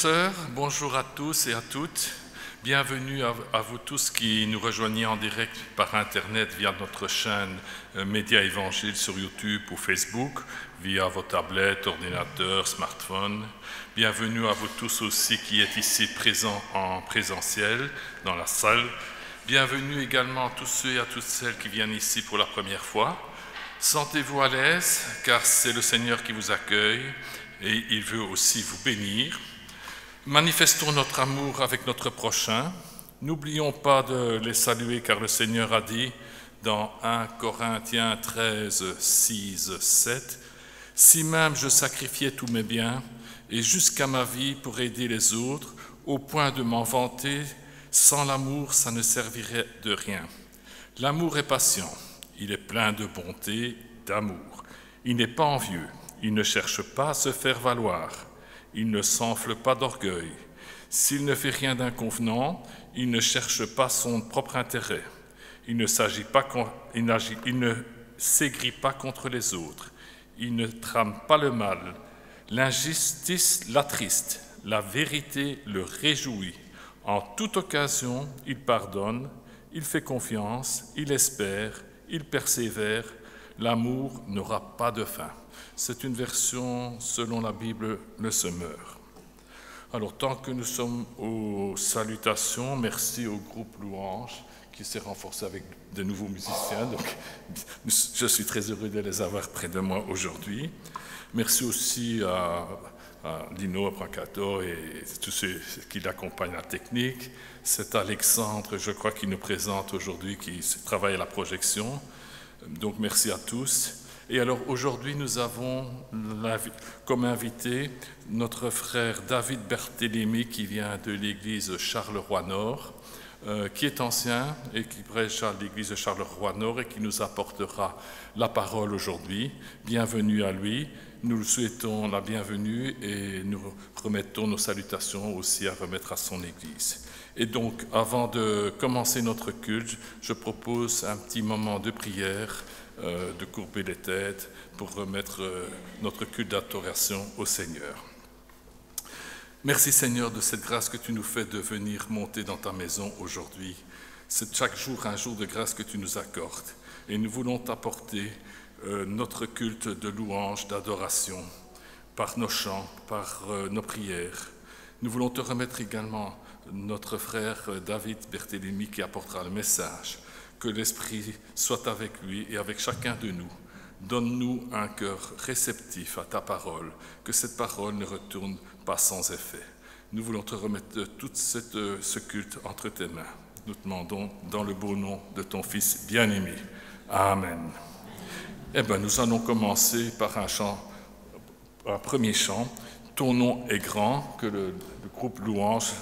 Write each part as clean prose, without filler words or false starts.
sœurs, bonjour à tous et à toutes. Bienvenue à vous tous qui nous rejoignez en direct par Internet via notre chaîne Média Évangile sur YouTube ou Facebook, via vos tablettes, ordinateurs, smartphones. Bienvenue à vous tous aussi qui êtes ici présents en présentiel dans la salle. Bienvenue également à tous ceux et à toutes celles qui viennent ici pour la première fois. Sentez-vous à l'aise car c'est le Seigneur qui vous accueille et il veut aussi vous bénir. Manifestons notre amour avec notre prochain. N'oublions pas de les saluer car le Seigneur a dit dans 1 Corinthiens 13, 6, 7 « Si même je sacrifiais tous mes biens et jusqu'à ma vie pour aider les autres, au point de m'en vanter, sans l'amour, ça ne servirait de rien. L'amour est patient, il est plein de bonté, d'amour. Il n'est pas envieux, il ne cherche pas à se faire valoir. Il ne s'enfle pas d'orgueil. S'il ne fait rien d'inconvenant, il ne cherche pas son propre intérêt. Il ne s'aigrit pas contre les autres. Il ne trame pas le mal. L'injustice l'attriste. La vérité le réjouit. En toute occasion, il pardonne, il fait confiance, il espère, il persévère. L'amour n'aura pas de fin. C'est une version selon la Bible, le Semeur. Alors, tant que nous sommes aux salutations, merci au groupe Louange qui s'est renforcé avec de nouveaux musiciens. Donc, je suis très heureux de les avoir près de moi aujourd'hui. Merci aussi à Lino, à Brancato et tous ceux qui l'accompagnent à la technique. C'est Alexandre, je crois, qui nous présente aujourd'hui, qui travaille à la projection. Donc, merci à tous. Et alors, aujourd'hui, nous avons comme invité notre frère David Berthélémy, qui vient de l'église Charleroi-Nord, qui est ancien et qui prêche à l'église de Charleroi-Nord et qui nous apportera la parole aujourd'hui. Bienvenue à lui. Nous lui souhaitons la bienvenue et nous remettons nos salutations aussi à remettre à son église. Et donc, avant de commencer notre culte, je propose un petit moment de prière, de courber les têtes pour remettre notre culte d'adoration au Seigneur. Merci Seigneur de cette grâce que tu nous fais de venir monter dans ta maison aujourd'hui. C'est chaque jour un jour de grâce que tu nous accordes. Et nous voulons t'apporter notre culte de louange, d'adoration, par nos chants, par nos prières. Nous voulons te remettre également notre frère David Berthélémy qui apportera le message. Que l'Esprit soit avec lui et avec chacun de nous. Donne-nous un cœur réceptif à ta parole, que cette parole ne retourne pas sans effet. Nous voulons te remettre tout ce culte entre tes mains. Nous te demandons dans le beau nom de ton Fils bien-aimé. Amen. Eh bien, nous allons commencer par un premier chant. Ton nom est grand, que le groupe Louange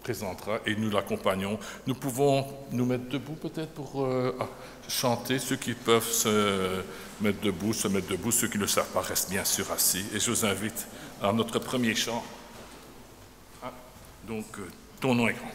présentera et nous l'accompagnons. Nous pouvons nous mettre debout peut-être pour chanter. Ceux qui peuvent se mettre debout, ceux qui ne le savent pas restent bien sûr assis. Et je vous invite à notre premier chant. Donc, ton nom est grand.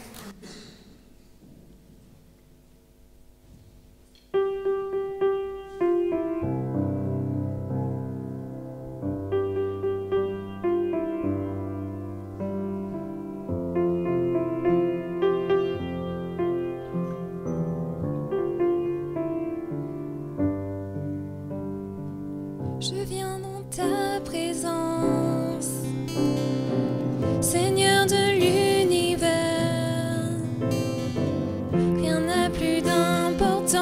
Je viens dans ta présence, Seigneur de l'univers. Rien n'a plus d'importance,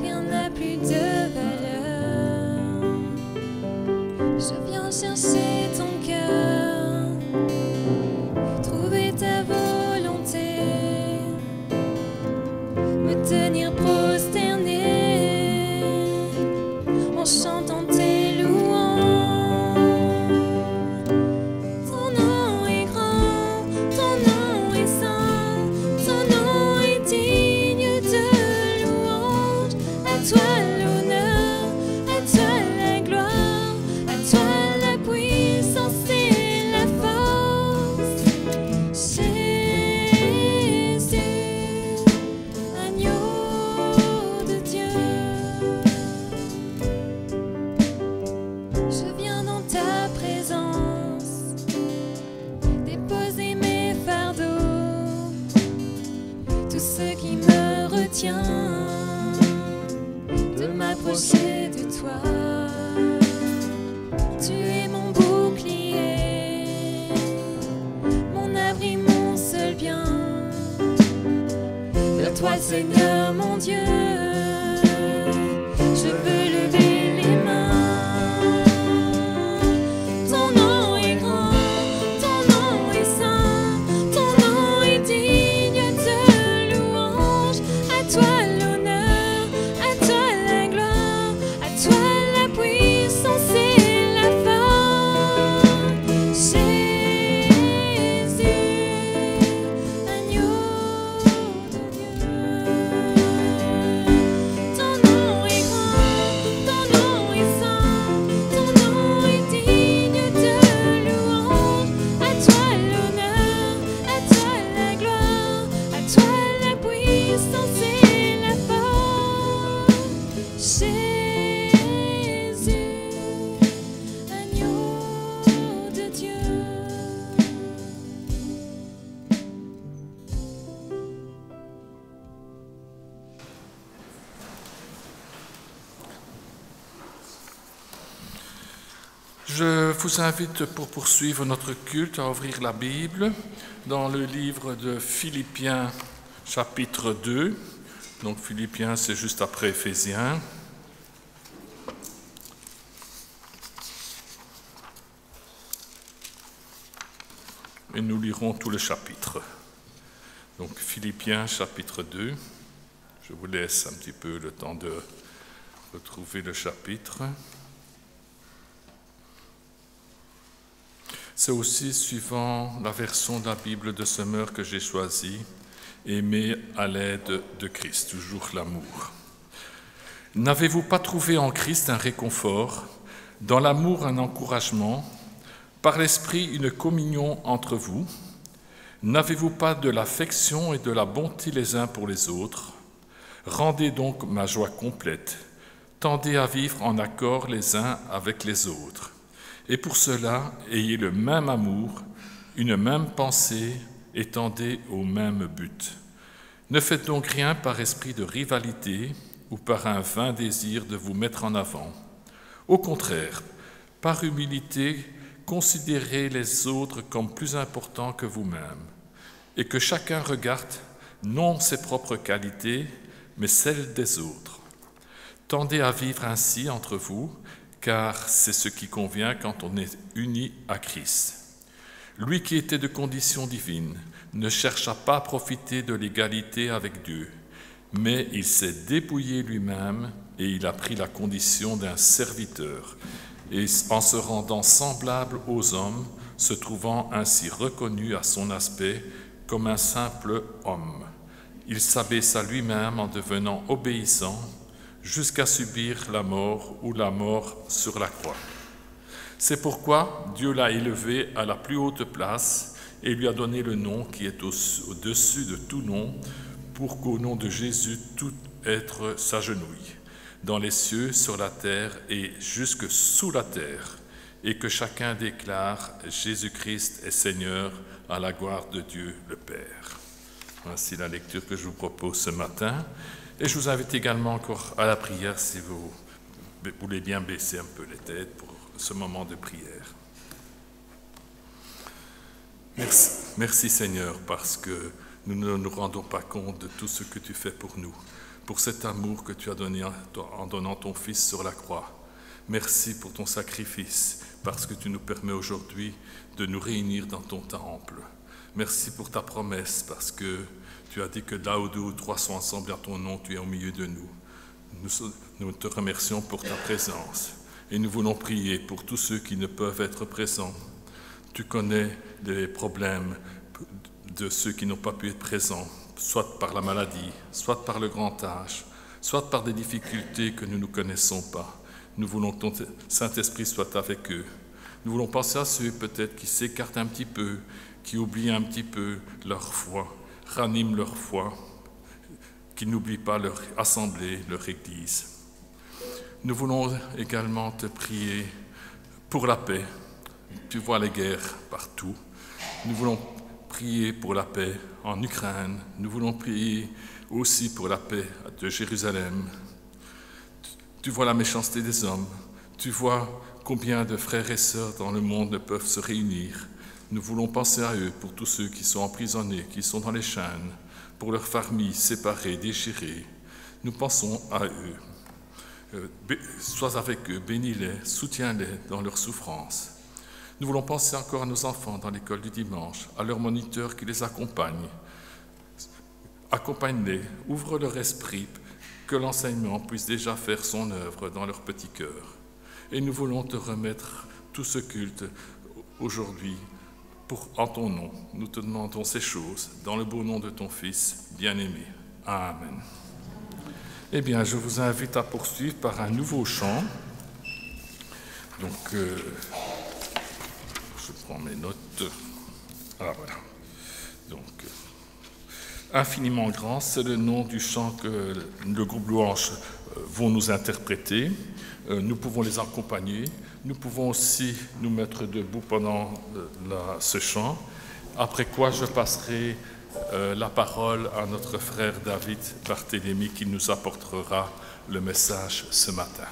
rien n'a plus de valeur. Je viens chercher ton cœur, trouver ta volonté, me tenir prosterné en chantant tes louanges. Ton nom est grand, ton nom est saint, ton nom est digne de louange. À toi l'honneur, à toi la gloire, à toi la puissance et la force. Jésus, agneau ce qui me retient de m'approcher de toi. Tu es mon bouclier, mon abri, mon seul bien. Vers toi, Seigneur mon Dieu, je peux lever les mains. Ton nom est grand, ton nom est saint, ton nom est digne de louange. À toi l'honneur, à toi la gloire, à toi la puissance et la force. Jésus, agneau de Dieu. Ton nom est grand, ton nom est saint, ton nom est digne de louange. À toi l'honneur, à toi la gloire, à toi la puissance et la force. Jésus, agneau de Dieu. Je vous invite pour poursuivre notre culte à ouvrir la Bible dans le livre de Philippiens chapitre 2. Donc Philippiens, c'est juste après Éphésiens. Et nous lirons tout le chapitre. Donc Philippiens chapitre 2. Je vous laisse un petit peu le temps de retrouver le chapitre. C'est aussi suivant la version de la Bible de Semeur que j'ai choisie, aimer à l'aide de Christ, toujours l'amour. N'avez-vous pas trouvé en Christ un réconfort, dans l'amour un encouragement, par l'Esprit une communion entre vous? N'avez-vous pas de l'affection et de la bonté les uns pour les autres? Rendez donc ma joie complète, tendez à vivre en accord les uns avec les autres. Et pour cela, ayez le même amour, une même pensée et tendez au même but. Ne faites donc rien par esprit de rivalité ou par un vain désir de vous mettre en avant. Au contraire, par humilité, considérez les autres comme plus importants que vous-même, et que chacun regarde non ses propres qualités, mais celles des autres. Tendez à vivre ainsi entre vous, car c'est ce qui convient quand on est uni à Christ. Lui qui était de condition divine ne chercha pas à profiter de l'égalité avec Dieu, mais il s'est dépouillé lui-même et il a pris la condition d'un serviteur, et en se rendant semblable aux hommes, se trouvant ainsi reconnu à son aspect comme un simple homme. Il s'abaissa lui-même en devenant obéissant, jusqu'à subir la mort ou la mort sur la croix. C'est pourquoi Dieu l'a élevé à la plus haute place et lui a donné le nom qui est au-dessus de tout nom, pour qu'au nom de Jésus tout être s'agenouille, dans les cieux, sur la terre et jusque sous la terre, et que chacun déclare Jésus-Christ est Seigneur à la gloire de Dieu le Père. Voici la lecture que je vous propose ce matin. Et je vous invite également encore à la prière si vous voulez bien baisser un peu les têtes pour ce moment de prière. Merci Seigneur, parce que nous ne nous rendons pas compte de tout ce que tu fais pour nous, pour cet amour que tu as donné en donnant ton Fils sur la croix. Merci pour ton sacrifice, parce que tu nous permets aujourd'hui de nous réunir dans ton temple. Merci pour ta promesse, parce que tu as dit que là où 2 ou 3 sont ensemble à ton nom, tu es au milieu de nous. Nous te remercions pour ta présence et nous voulons prier pour tous ceux qui ne peuvent être présents. Tu connais les problèmes de ceux qui n'ont pas pu être présents, soit par la maladie, soit par le grand âge, soit par des difficultés que nous ne connaissons pas. Nous voulons que ton Saint-Esprit soit avec eux. Nous voulons penser à ceux peut-être qui s'écartent un petit peu, qui oublient un petit peu leur foi. Ranime leur foi, qu'ils n'oublient pas leur assemblée, leur Église. Nous voulons également te prier pour la paix. Tu vois les guerres partout. Nous voulons prier pour la paix en Ukraine. Nous voulons prier aussi pour la paix de Jérusalem. Tu vois la méchanceté des hommes. Tu vois combien de frères et sœurs dans le monde ne peuvent se réunir. Nous voulons penser à eux pour tous ceux qui sont emprisonnés, qui sont dans les chaînes, pour leurs familles séparées, déchirées. Nous pensons à eux. Sois avec eux, bénis-les, soutiens-les dans leur souffrance. Nous voulons penser encore à nos enfants dans l'école du dimanche, à leurs moniteurs qui les accompagnent. Accompagne-les, ouvre leur esprit, que l'enseignement puisse déjà faire son œuvre dans leur petit cœur. Et nous voulons te remettre tout ce culte aujourd'hui en ton nom. Nous te demandons ces choses dans le beau nom de ton Fils bien-aimé. Amen. Eh bien, je vous invite à poursuivre par un nouveau chant. Donc, je prends mes notes. Ah, voilà. Donc, Infiniment grand, c'est le nom du chant que le groupe Louange vont nous interpréter. Nous pouvons les accompagner. Nous pouvons aussi nous mettre debout pendant ce chant. Après quoi, je passerai la parole à notre frère David Barthélemy qui nous apportera le message ce matin.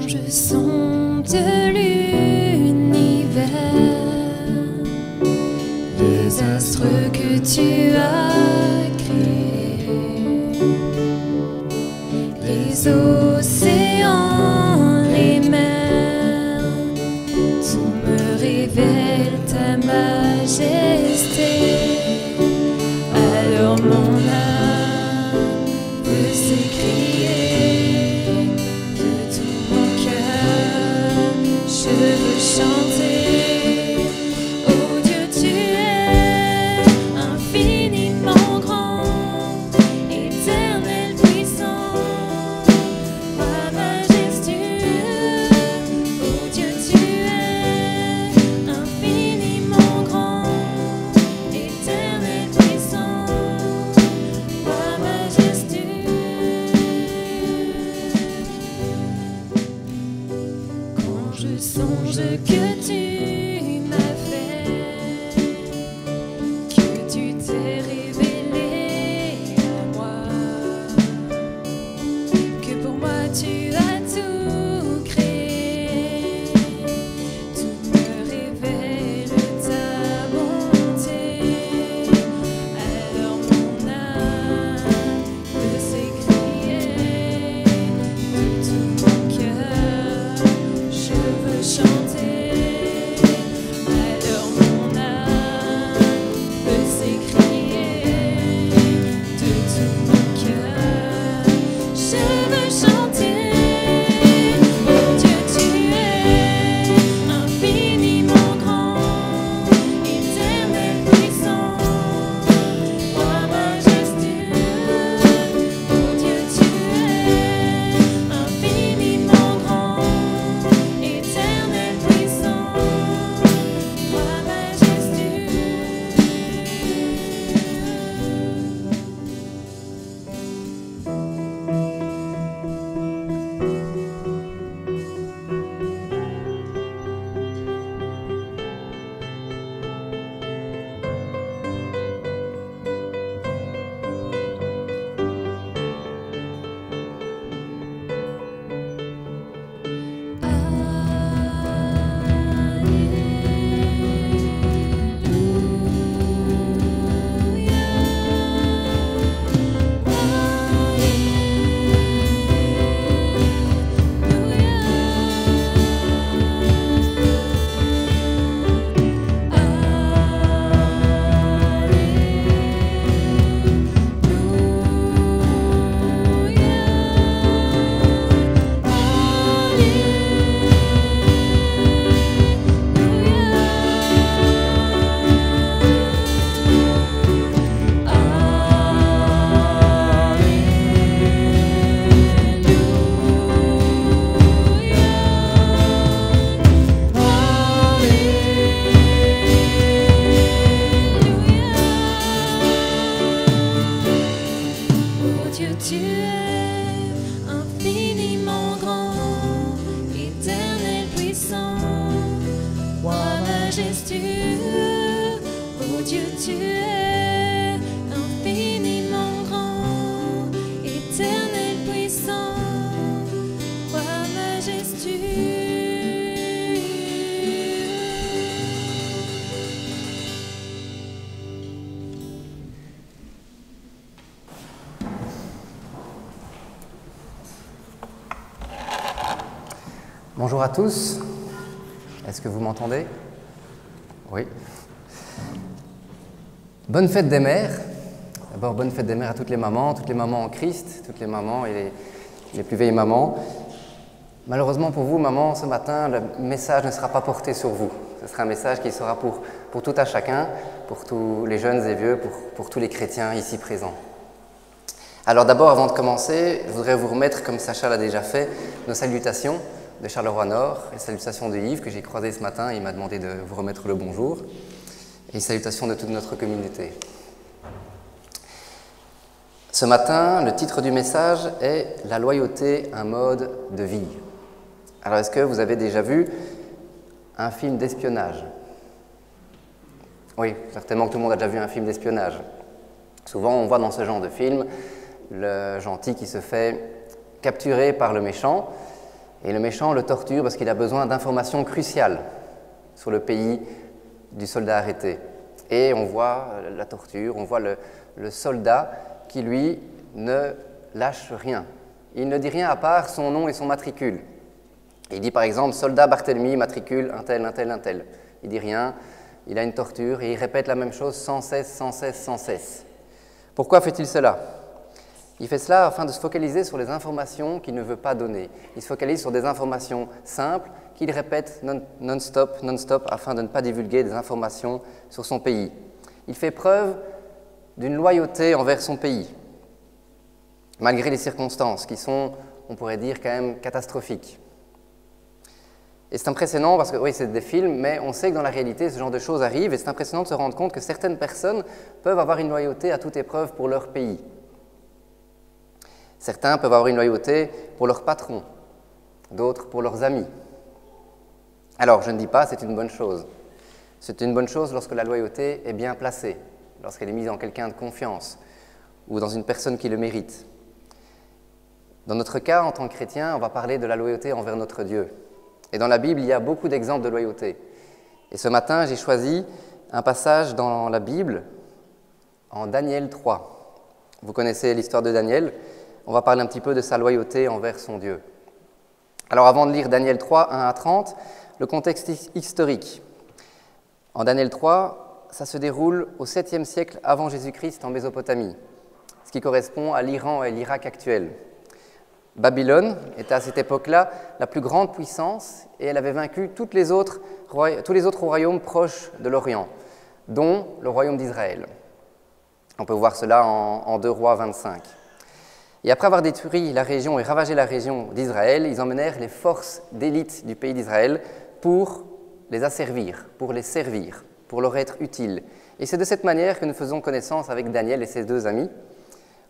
Je sonde l'univers, les astres que tu as créés, les océans, les mers, tout me révèle ta majesté. Alors mon âme peut s'écrier, je veux chanter, oh Dieu, tu es infiniment grand, éternel puissant, roi majestueux. Oh Dieu, tu es infiniment grand, éternel puissant, roi majestueux. tu es infiniment grand, éternel puissant, roi majestueux, oh Dieu tu es infiniment grand, éternel puissant, roi majestueux. Bonjour à tous, est-ce que vous m'entendez? Oui. Bonne fête des mères. D'abord, bonne fête des mères à toutes les mamans en Christ, toutes les mamans et les plus vieilles mamans. Malheureusement pour vous, maman, ce matin, le message ne sera pas porté sur vous. Ce sera un message qui sera pour tout à chacun, pour tous les jeunes et vieux, pour tous les chrétiens ici présents. Alors d'abord, avant de commencer, je voudrais vous remettre, comme Sacha l'a déjà fait, nos salutations de Charleroi-Nord, les salutations de Yves que j'ai croisé ce matin, il m'a demandé de vous remettre le bonjour, et les salutations de toute notre communauté. Ce matin, le titre du message est « La loyauté, un mode de vie ». Alors est-ce que vous avez déjà vu un film d'espionnage? Oui, certainement que tout le monde a déjà vu un film d'espionnage. Souvent on voit dans ce genre de film le gentil qui se fait capturer par le méchant, et le méchant le torture parce qu'il a besoin d'informations cruciales sur le pays du soldat arrêté. Et on voit la torture, on voit le soldat qui, lui, ne lâche rien. Il ne dit rien à part son nom et son matricule. Il dit par exemple « Soldat Barthélemy, matricule, un tel, un tel, un tel ». Il dit rien, il a une torture et il répète la même chose sans cesse, sans cesse, sans cesse. Pourquoi fait-il cela ? Il fait cela afin de se focaliser sur les informations qu'il ne veut pas donner. Il se focalise sur des informations simples qu'il répète non-stop, afin de ne pas divulguer des informations sur son pays. Il fait preuve d'une loyauté envers son pays, malgré les circonstances qui sont, on pourrait dire, quand même catastrophiques. Et c'est impressionnant parce que, oui, c'est des films, mais on sait que dans la réalité, ce genre de choses arrive et c'est impressionnant de se rendre compte que certaines personnes peuvent avoir une loyauté à toute épreuve pour leur pays. Certains peuvent avoir une loyauté pour leur patron, d'autres pour leurs amis. Alors, je ne dis pas c'est une bonne chose. C'est une bonne chose lorsque la loyauté est bien placée, lorsqu'elle est mise en quelqu'un de confiance ou dans une personne qui le mérite. Dans notre cas, en tant que chrétien, on va parler de la loyauté envers notre Dieu. Et dans la Bible, il y a beaucoup d'exemples de loyauté. Et ce matin, j'ai choisi un passage dans la Bible, en Daniel 3. Vous connaissez l'histoire de Daniel. On va parler un petit peu de sa loyauté envers son Dieu. Alors avant de lire Daniel 3, 1 à 30, le contexte historique. En Daniel 3, ça se déroule au 7e siècle avant Jésus-Christ en Mésopotamie, ce qui correspond à l'Iran et l'Irak actuels. Babylone était à cette époque-là la plus grande puissance et elle avait vaincu tous les autres royaumes proches de l'Orient, dont le royaume d'Israël. On peut voir cela en 2 Rois 25. Et après avoir détruit la région et ravagé la région d'Israël, ils emmenèrent les forces d'élite du pays d'Israël pour les asservir, pour les servir, pour leur être utiles. Et c'est de cette manière que nous faisons connaissance avec Daniel et ses deux amis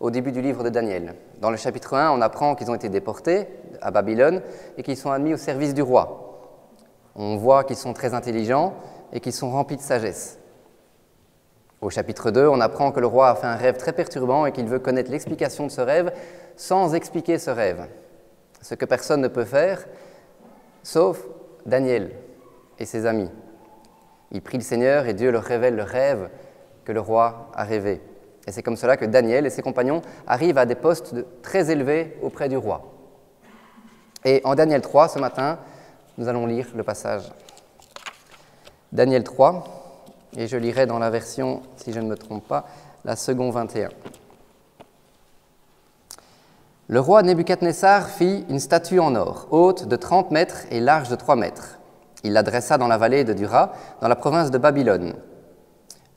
au début du livre de Daniel. Dans le chapitre 1, on apprend qu'ils ont été déportés à Babylone et qu'ils sont admis au service du roi. On voit qu'ils sont très intelligents et qu'ils sont remplis de sagesse. Au chapitre 2, on apprend que le roi a fait un rêve très perturbant et qu'il veut connaître l'explication de ce rêve sans expliquer ce rêve. Ce que personne ne peut faire, sauf Daniel et ses amis. Ils prient le Seigneur et Dieu leur révèle le rêve que le roi a rêvé. Et c'est comme cela que Daniel et ses compagnons arrivent à des postes très élevés auprès du roi. Et en Daniel 3, ce matin, nous allons lire le passage. Daniel 3, et je lirai dans la version, si je ne me trompe pas, la seconde 21. Le roi Nebuchadnezzar fit une statue en or, haute de 30 mètres et large de 3 mètres. Il la dressa dans la vallée de Dura, dans la province de Babylone.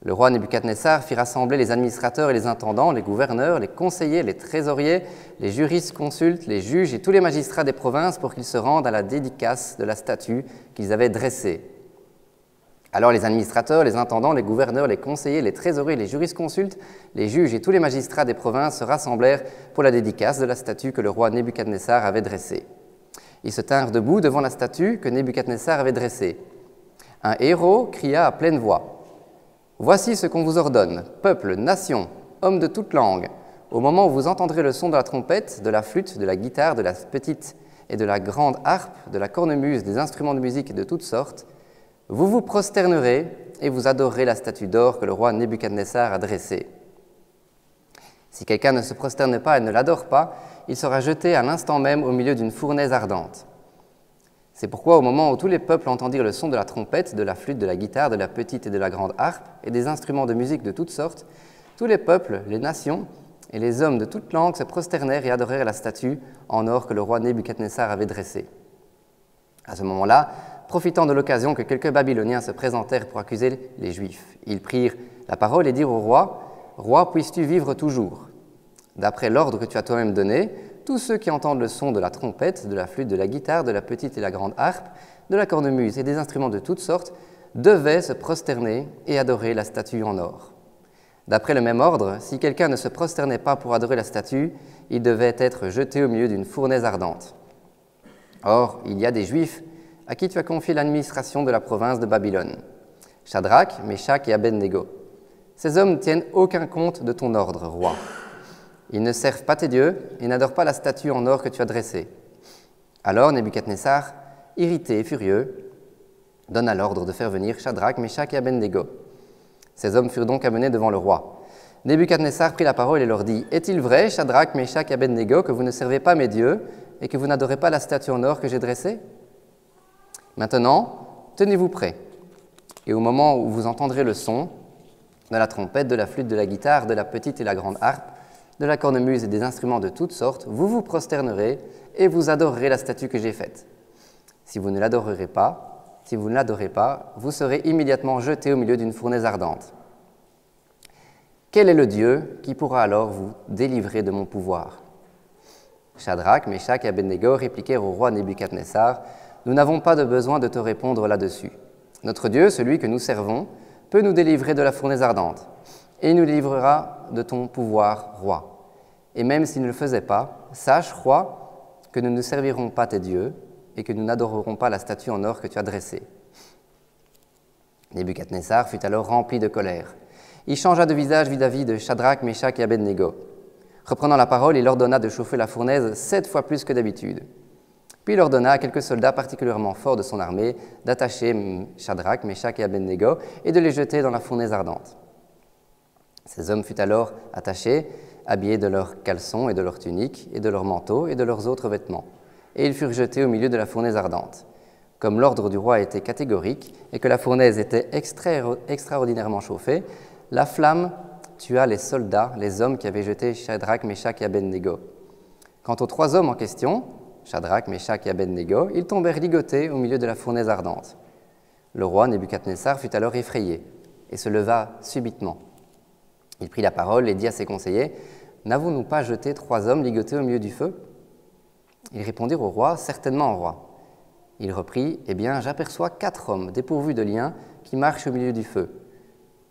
Le roi Nebuchadnezzar fit rassembler les administrateurs et les intendants, les gouverneurs, les conseillers, les trésoriers, les jurisconsultes, les juges et tous les magistrats des provinces pour qu'ils se rendent à la dédicace de la statue qu'ils avaient dressée. Alors les administrateurs, les intendants, les gouverneurs, les conseillers, les trésoriers, les jurisconsultes, les juges et tous les magistrats des provinces se rassemblèrent pour la dédicace de la statue que le roi Nebuchadnezzar avait dressée. Ils se tinrent debout devant la statue que Nebuchadnezzar avait dressée. Un héros cria à pleine voix : « Voici ce qu'on vous ordonne, peuple, nation, hommes de toute langue. Au moment où vous entendrez le son de la trompette, de la flûte, de la guitare, de la petite et de la grande harpe, de la cornemuse, des instruments de musique de toutes sortes, vous vous prosternerez et vous adorerez la statue d'or que le roi Nebuchadnezzar a dressée. Si quelqu'un ne se prosterne pas et ne l'adore pas, il sera jeté à l'instant même au milieu d'une fournaise ardente. C'est pourquoi au moment où tous les peuples entendirent le son de la trompette, de la flûte, de la guitare, de la petite et de la grande harpe et des instruments de musique de toutes sortes, tous les peuples, les nations et les hommes de toutes langues se prosternèrent et adorèrent la statue en or que le roi Nebuchadnezzar avait dressée. À ce moment-là, profitant de l'occasion que quelques Babyloniens se présentèrent pour accuser les Juifs, ils prirent la parole et dirent au roi : « Roi, puisses-tu vivre toujours ? D'après l'ordre que tu as toi-même donné, tous ceux qui entendent le son de la trompette, de la flûte, de la guitare, de la petite et la grande harpe, de la cornemuse et des instruments de toutes sortes, devaient se prosterner et adorer la statue en or. D'après le même ordre, si quelqu'un ne se prosternait pas pour adorer la statue, il devait être jeté au milieu d'une fournaise ardente. Or, il y a des Juifs à qui tu as confié l'administration de la province de Babylone, Shadrach, Meshach et Abednego. Ces hommes ne tiennent aucun compte de ton ordre, roi. Ils ne servent pas tes dieux et n'adorent pas la statue en or que tu as dressée. » Alors Nebuchadnezzar, irrité et furieux, donna l'ordre de faire venir Shadrach, Meshach et Abednego. Ces hommes furent donc amenés devant le roi. Nebuchadnezzar prit la parole et leur dit : « Est-il vrai, Shadrach, Meshach et Abednego, que vous ne servez pas mes dieux et que vous n'adorez pas la statue en or que j'ai dressée ? Maintenant, tenez-vous prêts, et au moment où vous entendrez le son de la trompette, de la flûte, de la guitare, de la petite et la grande harpe, de la cornemuse et des instruments de toutes sortes, vous vous prosternerez et vous adorerez la statue que j'ai faite. Si vous ne l'adorez pas, vous serez immédiatement jeté au milieu d'une fournaise ardente. Quel est le Dieu qui pourra alors vous délivrer de mon pouvoir ? » Shadrach, Meshach et Abednego répliquèrent au roi Nebuchadnezzar : « Nous n'avons pas de besoin de te répondre là-dessus. Notre Dieu, celui que nous servons, peut nous délivrer de la fournaise ardente, et il nous livrera de ton pouvoir, roi. Et même s'il ne le faisait pas, sache, roi, que nous ne servirons pas tes dieux et que nous n'adorerons pas la statue en or que tu as dressée. » Nebuchadnezzar fut alors rempli de colère. Il changea de visage vis-à-vis de Shadrach, Meshach et Abednego. Reprenant la parole, il ordonna de chauffer la fournaise 7 fois plus que d'habitude. Puis il ordonna à quelques soldats particulièrement forts de son armée d'attacher Shadrach, Meshach et Abednego et de les jeter dans la fournaise ardente. Ces hommes furent alors attachés, habillés de leurs caleçons et de leurs tuniques et de leurs manteaux et de leurs autres vêtements, et ils furent jetés au milieu de la fournaise ardente. Comme l'ordre du roi était catégorique et que la fournaise était extraordinairement chauffée, la flamme tua les soldats, les hommes qui avaient jeté Shadrach, Meshach et Abednego. Quant aux 3 hommes en question, Shadrach, Meshach et Abednego, ils tombèrent ligotés au milieu de la fournaise ardente. Le roi Nebuchadnezzar fut alors effrayé et se leva subitement. Il prit la parole et dit à ses conseillers : « N'avons-nous pas jeté 3 hommes ligotés au milieu du feu ?» Ils répondirent au roi : « Certainement, roi. » Il reprit : « Eh bien, j'aperçois 4 hommes dépourvus de liens qui marchent au milieu du feu,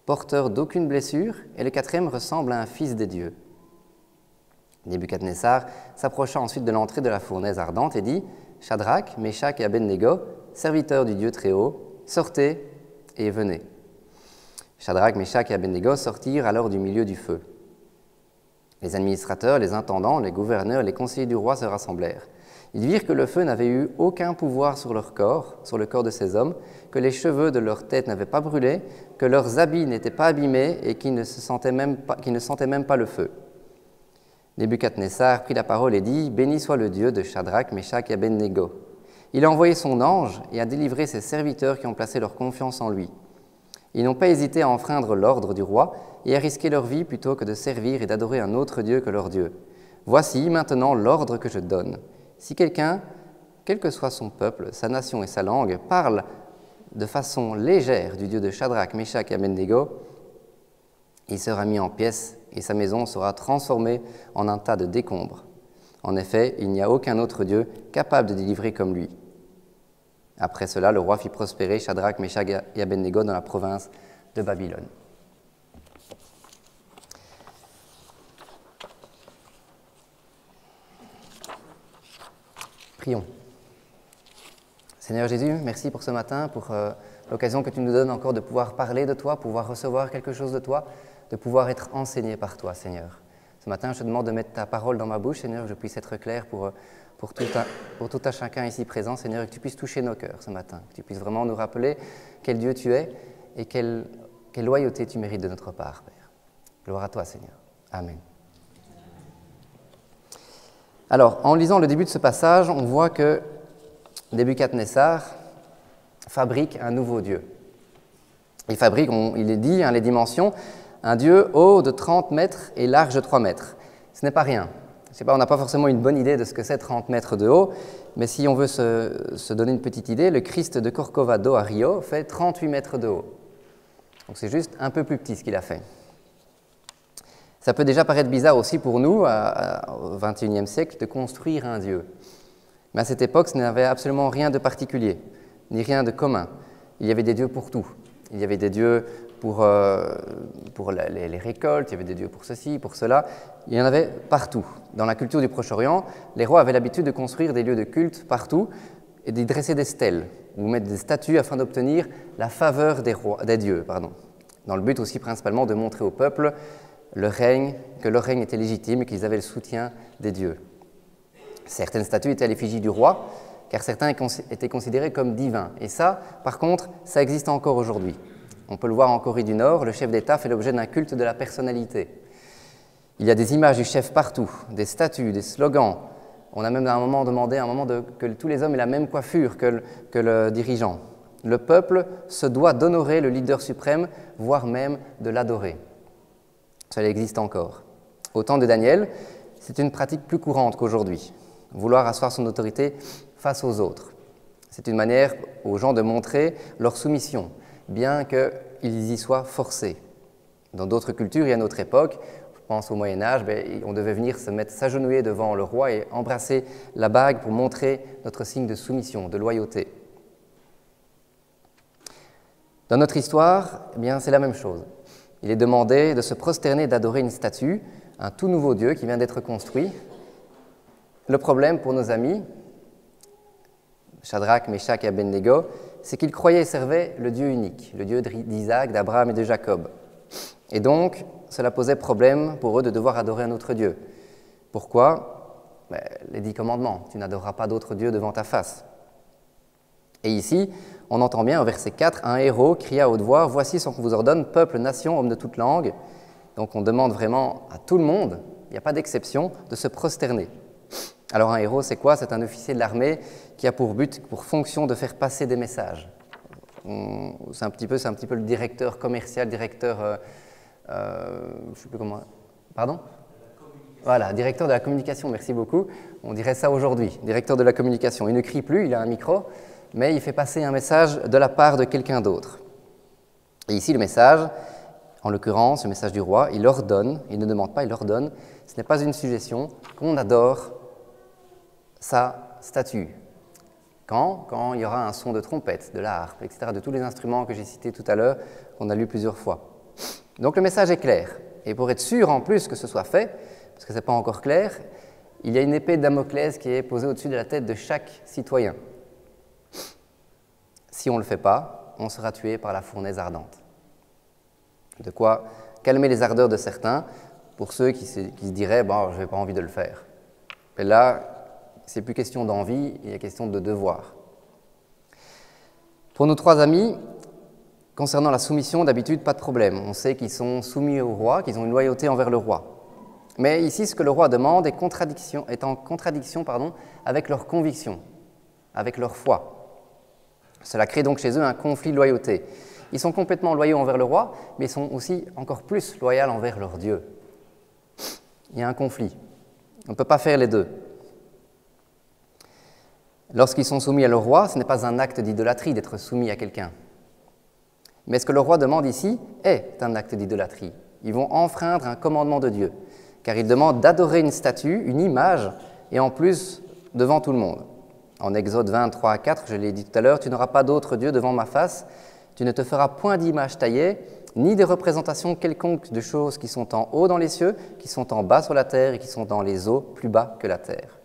porteurs d'aucune blessure, et le 4e ressemble à un fils des dieux. » Nebuchadnezzar s'approcha ensuite de l'entrée de la fournaise ardente et dit : « Shadrach, Meshach et Abednego, serviteurs du Dieu Très-Haut, sortez et venez. » Shadrach, Meshach et Abednego sortirent alors du milieu du feu. Les administrateurs, les intendants, les gouverneurs et les conseillers du roi se rassemblèrent. Ils virent que le feu n'avait eu aucun pouvoir sur leur corps, sur le corps de ces hommes, que les cheveux de leur tête n'avaient pas brûlé, que leurs habits n'étaient pas abîmés et qu'ils ne sentaient même pas le feu. Nebuchadnezzar prit la parole et dit : « Béni soit le Dieu de Shadrach, Meshach et Abednego. Il a envoyé son ange et a délivré ses serviteurs qui ont placé leur confiance en lui. Ils n'ont pas hésité à enfreindre l'ordre du roi et à risquer leur vie plutôt que de servir et d'adorer un autre Dieu que leur Dieu. Voici maintenant l'ordre que je donne. Si quelqu'un, quel que soit son peuple, sa nation et sa langue, parle de façon légère du Dieu de Shadrach, Meshach et Abednego, il sera mis en pièces et sa maison sera transformée en un tas de décombres. En effet, il n'y a aucun autre Dieu capable de délivrer comme lui. » Après cela, le roi fit prospérer Shadrach, Meshach et Abednego dans la province de Babylone. Prions. Seigneur Jésus, merci pour ce matin, pour l'occasion que tu nous donnes encore de pouvoir parler de toi, pouvoir recevoir quelque chose de toi, de pouvoir être enseigné par toi, Seigneur. Ce matin, je te demande de mettre ta parole dans ma bouche, Seigneur, que je puisse être clair pour tout un chacun ici présent, Seigneur, et que tu puisses toucher nos cœurs ce matin, que tu puisses vraiment nous rappeler quel Dieu tu es et quelle loyauté tu mérites de notre part, Père. Gloire à toi, Seigneur. Amen. Alors, en lisant le début de ce passage, on voit que Nebuchadnezzar fabrique un nouveau Dieu. Il fabrique, il est dit, les dimensions, un Dieu haut de 30 mètres et large de 3 mètres. Ce n'est pas rien. Je sais pas, on n'a pas forcément une bonne idée de ce que c'est 30 mètres de haut, mais si on veut se donner une petite idée, le Christ de Corcovado à Rio fait 38 mètres de haut. Donc c'est juste un peu plus petit ce qu'il a fait. Ça peut déjà paraître bizarre aussi pour nous, au XXIe siècle, de construire un Dieu. Mais à cette époque, ce n'avait absolument rien de particulier, ni rien de commun. Il y avait des dieux pour tout. Il y avait des dieux pour les récoltes, il y avait des dieux pour ceci, pour cela. Il y en avait partout. Dans la culture du Proche-Orient, les rois avaient l'habitude de construire des lieux de culte partout et d'y dresser des stèles, ou mettre des statues afin d'obtenir la faveur des dieux, dans le but aussi principalement de montrer au peuple que leur règne était légitime et qu'ils avaient le soutien des dieux. Certaines statues étaient à l'effigie du roi, car certains étaient considérés comme divins. Et ça, par contre, ça existe encore aujourd'hui. On peut le voir en Corée du Nord, le chef d'État fait l'objet d'un culte de la personnalité. Il y a des images du chef partout, des statues, des slogans. On a même à un moment demandé que tous les hommes aient la même coiffure que le dirigeant. Le peuple se doit d'honorer le leader suprême, voire même de l'adorer. Cela existe encore. Au temps de Daniel, c'est une pratique plus courante qu'aujourd'hui. Vouloir asseoir son autorité face aux autres. C'est une manière aux gens de montrer leur soumission, bien qu'ils y soient forcés. Dans d'autres cultures et à notre époque, je pense au Moyen-Âge, on devait venir s'agenouiller devant le roi et embrasser la bague pour montrer notre signe de soumission, de loyauté. Dans notre histoire, c'est la même chose. Il est demandé de se prosterner et d'adorer une statue, un tout nouveau Dieu qui vient d'être construit. Le problème pour nos amis, Shadrach, Meshach et Abednego, c'est qu'ils croyaient et servaient le Dieu unique, le Dieu d'Isaac, d'Abraham et de Jacob. Et donc, cela posait problème pour eux de devoir adorer un autre Dieu. Pourquoi ? Les 10 commandements, tu n'adoreras pas d'autre Dieu devant ta face. Et ici, on entend bien au verset 4, un héros cria à haute voix, « Voici ce qu'on vous ordonne, peuple, nation, homme de toute langue. » Donc on demande vraiment à tout le monde, il n'y a pas d'exception, de se prosterner. Alors un héros, c'est quoi ? C'est un officier de l'armée qui a pour but, pour fonction de faire passer des messages. C'est un petit peu le directeur commercial, directeur... je ne sais plus comment... Pardon ? Voilà, directeur de la communication, merci beaucoup. On dirait ça aujourd'hui, directeur de la communication. Il ne crie plus, il a un micro, mais il fait passer un message de la part de quelqu'un d'autre. Et ici, le message, en l'occurrence, le message du roi, il ordonne, il ne demande pas, il ordonne. Ce n'est pas une suggestion qu'on adore sa statue. Quand il y aura un son de trompette, de la harpe, etc., de tous les instruments que j'ai cités tout à l'heure, qu'on a lus plusieurs fois. Donc le message est clair. Et pour être sûr en plus que ce soit fait, parce que ce n'est pas encore clair, il y a une épée de Damoclès qui est posée au-dessus de la tête de chaque citoyen. Si on ne le fait pas, on sera tué par la fournaise ardente. De quoi calmer les ardeurs de certains, pour ceux qui se diraient « je n'ai pas envie de le faire ». Et là, c'est plus question d'envie, il est question de devoir. Pour nos 3 amis, concernant la soumission, d'habitude, pas de problème. On sait qu'ils sont soumis au roi, qu'ils ont une loyauté envers le roi. Mais ici, ce que le roi demande est en contradiction avec leurs convictions, avec leur foi. Cela crée donc chez eux un conflit de loyauté. Ils sont complètement loyaux envers le roi, mais ils sont aussi encore plus loyaux envers leur Dieu. Il y a un conflit. On ne peut pas faire les deux. Lorsqu'ils sont soumis à leur roi, ce n'est pas un acte d'idolâtrie d'être soumis à quelqu'un. Mais ce que le roi demande ici est un acte d'idolâtrie. Ils vont enfreindre un commandement de Dieu, car il demande d'adorer une statue, une image, et en plus devant tout le monde. En Exode 23 à 4, je l'ai dit tout à l'heure, « Tu n'auras pas d'autre Dieu devant ma face, tu ne te feras point d'image taillée, ni de représentation quelconque de choses qui sont en haut dans les cieux, qui sont en bas sur la terre et qui sont dans les eaux plus bas que la terre. »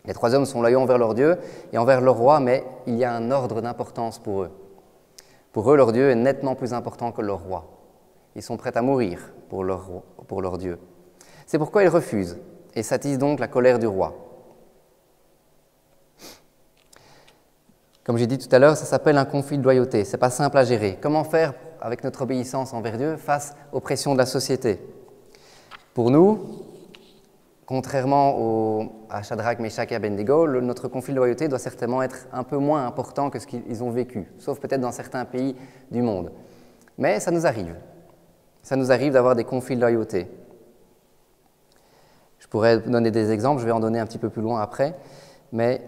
Les 3 hommes sont loyaux envers leur Dieu et envers leur roi, mais il y a un ordre d'importance pour eux. Pour eux, leur Dieu est nettement plus important que leur roi. Ils sont prêts à mourir pour leur Dieu. C'est pourquoi ils refusent et s'attisent donc la colère du roi. Comme j'ai dit tout à l'heure, ça s'appelle un conflit de loyauté. Ce n'est pas simple à gérer. Comment faire avec notre obéissance envers Dieu face aux pressions de la société? Pour nous, contrairement à Shadrach, Meshach et Abednego, notre conflit de loyauté doit certainement être un peu moins important que ce qu'ils ont vécu, sauf peut-être dans certains pays du monde. Mais ça nous arrive. Ça nous arrive d'avoir des conflits de loyauté. Je pourrais donner des exemples, je vais en donner un petit peu plus loin après, mais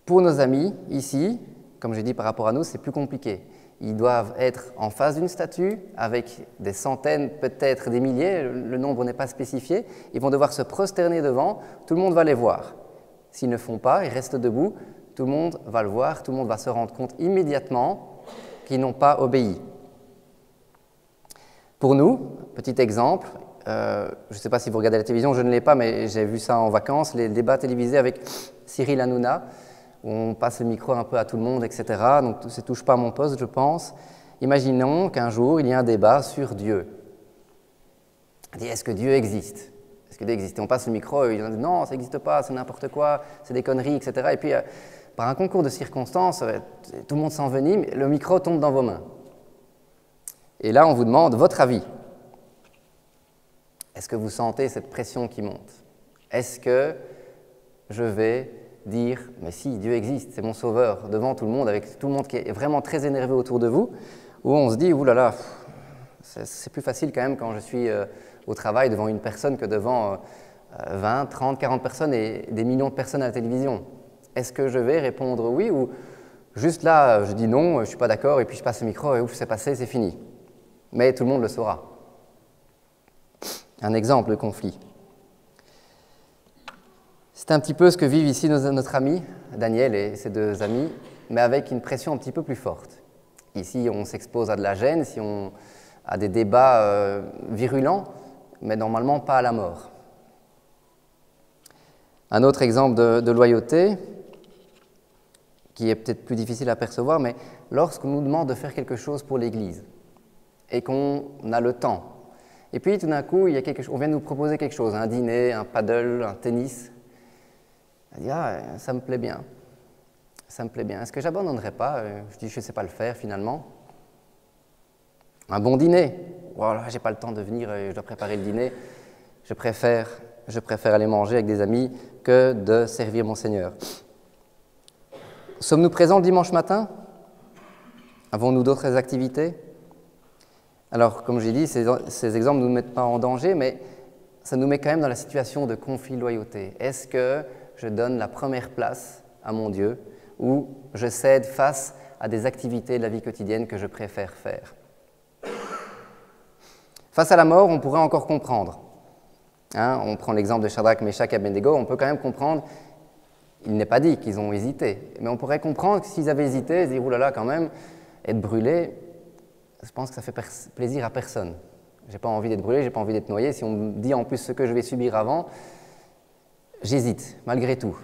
pour nos amis, ici, comme j'ai dit par rapport à nous, c'est plus compliqué. Ils doivent être en face d'une statue avec des centaines, peut-être des milliers, le nombre n'est pas spécifié. Ils vont devoir se prosterner devant, tout le monde va les voir. S'ils ne le font pas, ils restent debout, tout le monde va le voir, tout le monde va se rendre compte immédiatement qu'ils n'ont pas obéi. Pour nous, petit exemple, je ne sais pas si vous regardez la télévision, je ne l'ai pas, mais j'ai vu ça en vacances, les débats télévisés avec Cyril Hanouna, où on passe le micro un peu à tout le monde, etc. Donc ça ne touche pas à mon poste, je pense. Imaginons qu'un jour, il y a un débat sur Dieu. On dit, est-ce que Dieu existe? Est-ce que Dieu existe? Et on passe le micro, et ils disent, non, ça n'existe pas, c'est n'importe quoi, c'est des conneries, etc. Et puis, par un concours de circonstances, tout le monde s'envenime, le micro tombe dans vos mains. Et là, on vous demande votre avis. Est-ce que vous sentez cette pression qui monte? Est-ce que je vais dire, mais si, Dieu existe, c'est mon sauveur, devant tout le monde, avec tout le monde qui est vraiment très énervé autour de vous, où on se dit, oulala, c'est plus facile quand même quand je suis au travail devant une personne que devant 20, 30, 40 personnes et des millions de personnes à la télévision. Est-ce que je vais répondre oui ou juste là, je dis non, je ne suis pas d'accord, et puis je passe le micro et ouf, c'est passé, c'est fini. Mais tout le monde le saura. Un exemple de conflit. C'est un petit peu ce que vivent ici notre ami, Daniel et ses 2 amis, mais avec une pression un petit peu plus forte. Ici, on s'expose à de la gêne, à des débats virulents, mais normalement pas à la mort. Un autre exemple de loyauté, qui est peut-être plus difficile à percevoir, mais lorsqu'on nous demande de faire quelque chose pour l'Église, et qu'on a le temps, et puis tout d'un coup, on vient nous proposer quelque chose, un dîner, un paddle, un tennis. Elle dit, ah, ça me plaît bien, ça me plaît bien. Est-ce que j'abandonnerai pas? Je dis, je ne sais pas le faire finalement. Un bon dîner, voilà, j'ai pas le temps de venir, je dois préparer le dîner. Je préfère aller manger avec des amis que de servir mon Seigneur. Sommes-nous présents le dimanche matin? Avons-nous d'autres activités? Alors, comme j'ai dit, ces exemples ne nous mettent pas en danger, mais ça nous met quand même dans la situation de conflit de loyauté. Est-ce que je donne la première place à mon Dieu ou je cède face à des activités de la vie quotidienne que je préfère faire? Face à la mort, on pourrait encore comprendre. On prend l'exemple de Shadrach, Meshach et Abednego, on peut quand même comprendre, il n'est pas dit qu'ils ont hésité, mais on pourrait comprendre que s'ils avaient hésité, ils se disent, oulala, quand même, être brûlé, je pense que ça fait plaisir à personne. J'ai pas envie d'être brûlé, j'ai pas envie d'être noyé. Si on me dit en plus ce que je vais subir avant, j'hésite, malgré tout.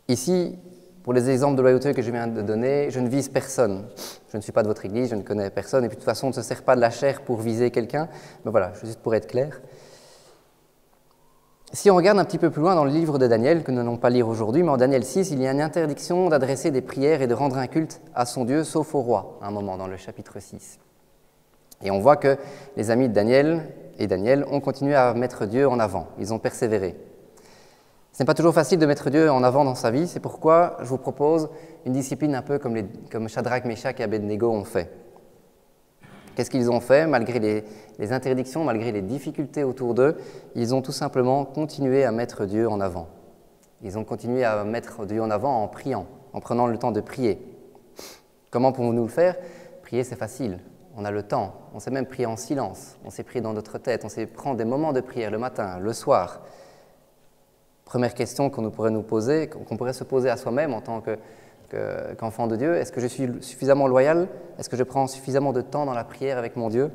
Ici, pour les exemples de loyauté que je viens de donner, je ne vise personne. Je ne suis pas de votre église, je ne connais personne, et puis de toute façon, on ne se sert pas de la chair pour viser quelqu'un. Mais voilà, juste pour être clair. Si on regarde un petit peu plus loin dans le livre de Daniel, que nous n'allons pas lire aujourd'hui, mais en Daniel 6, il y a une interdiction d'adresser des prières et de rendre un culte à son Dieu, sauf au roi, à un moment dans le chapitre 6. Et on voit que les amis de Daniel et Daniel ont continué à mettre Dieu en avant, ils ont persévéré. Ce n'est pas toujours facile de mettre Dieu en avant dans sa vie, c'est pourquoi je vous propose une discipline un peu comme Shadrach, Meshach et Abednego ont fait. Qu'est-ce qu'ils ont fait? Malgré les interdictions, malgré les difficultés autour d'eux, ils ont tout simplement continué à mettre Dieu en avant. Ils ont continué à mettre Dieu en avant en priant, en prenant le temps de prier. Comment pouvons-nous le faire? Prier, c'est facile. On a le temps. On sait même prier en silence. On sait prier dans notre tête. On sait prendre des moments de prière le matin, le soir. Première question qu'on pourrait nous poser, qu'on pourrait se poser à soi-même en tant qu'enfant de Dieu, est-ce que je suis suffisamment loyal? Est-ce que je prends suffisamment de temps dans la prière avec mon Dieu?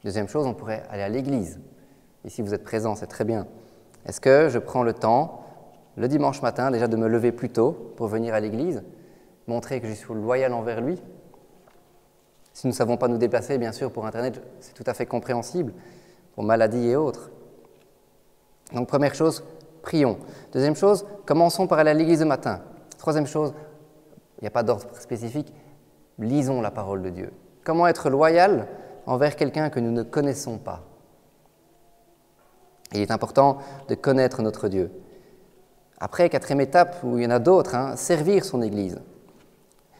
Deuxième chose, on pourrait aller à l'église. Ici, vous êtes présents, c'est très bien. Est-ce que je prends le temps, le dimanche matin, déjà de me lever plus tôt pour venir à l'église, montrer que je suis loyal envers lui? Si nous ne savons pas nous déplacer, bien sûr, pour Internet, c'est tout à fait compréhensible, pour maladies et autres. Donc, première chose, prions. Deuxième chose, commençons par aller à l'église le matin. Troisième chose, il n'y a pas d'ordre spécifique, lisons la parole de Dieu. Comment être loyal envers quelqu'un que nous ne connaissons pas? Il est important de connaître notre Dieu. Après, quatrième étape, où il y en a d'autres, servir son Église.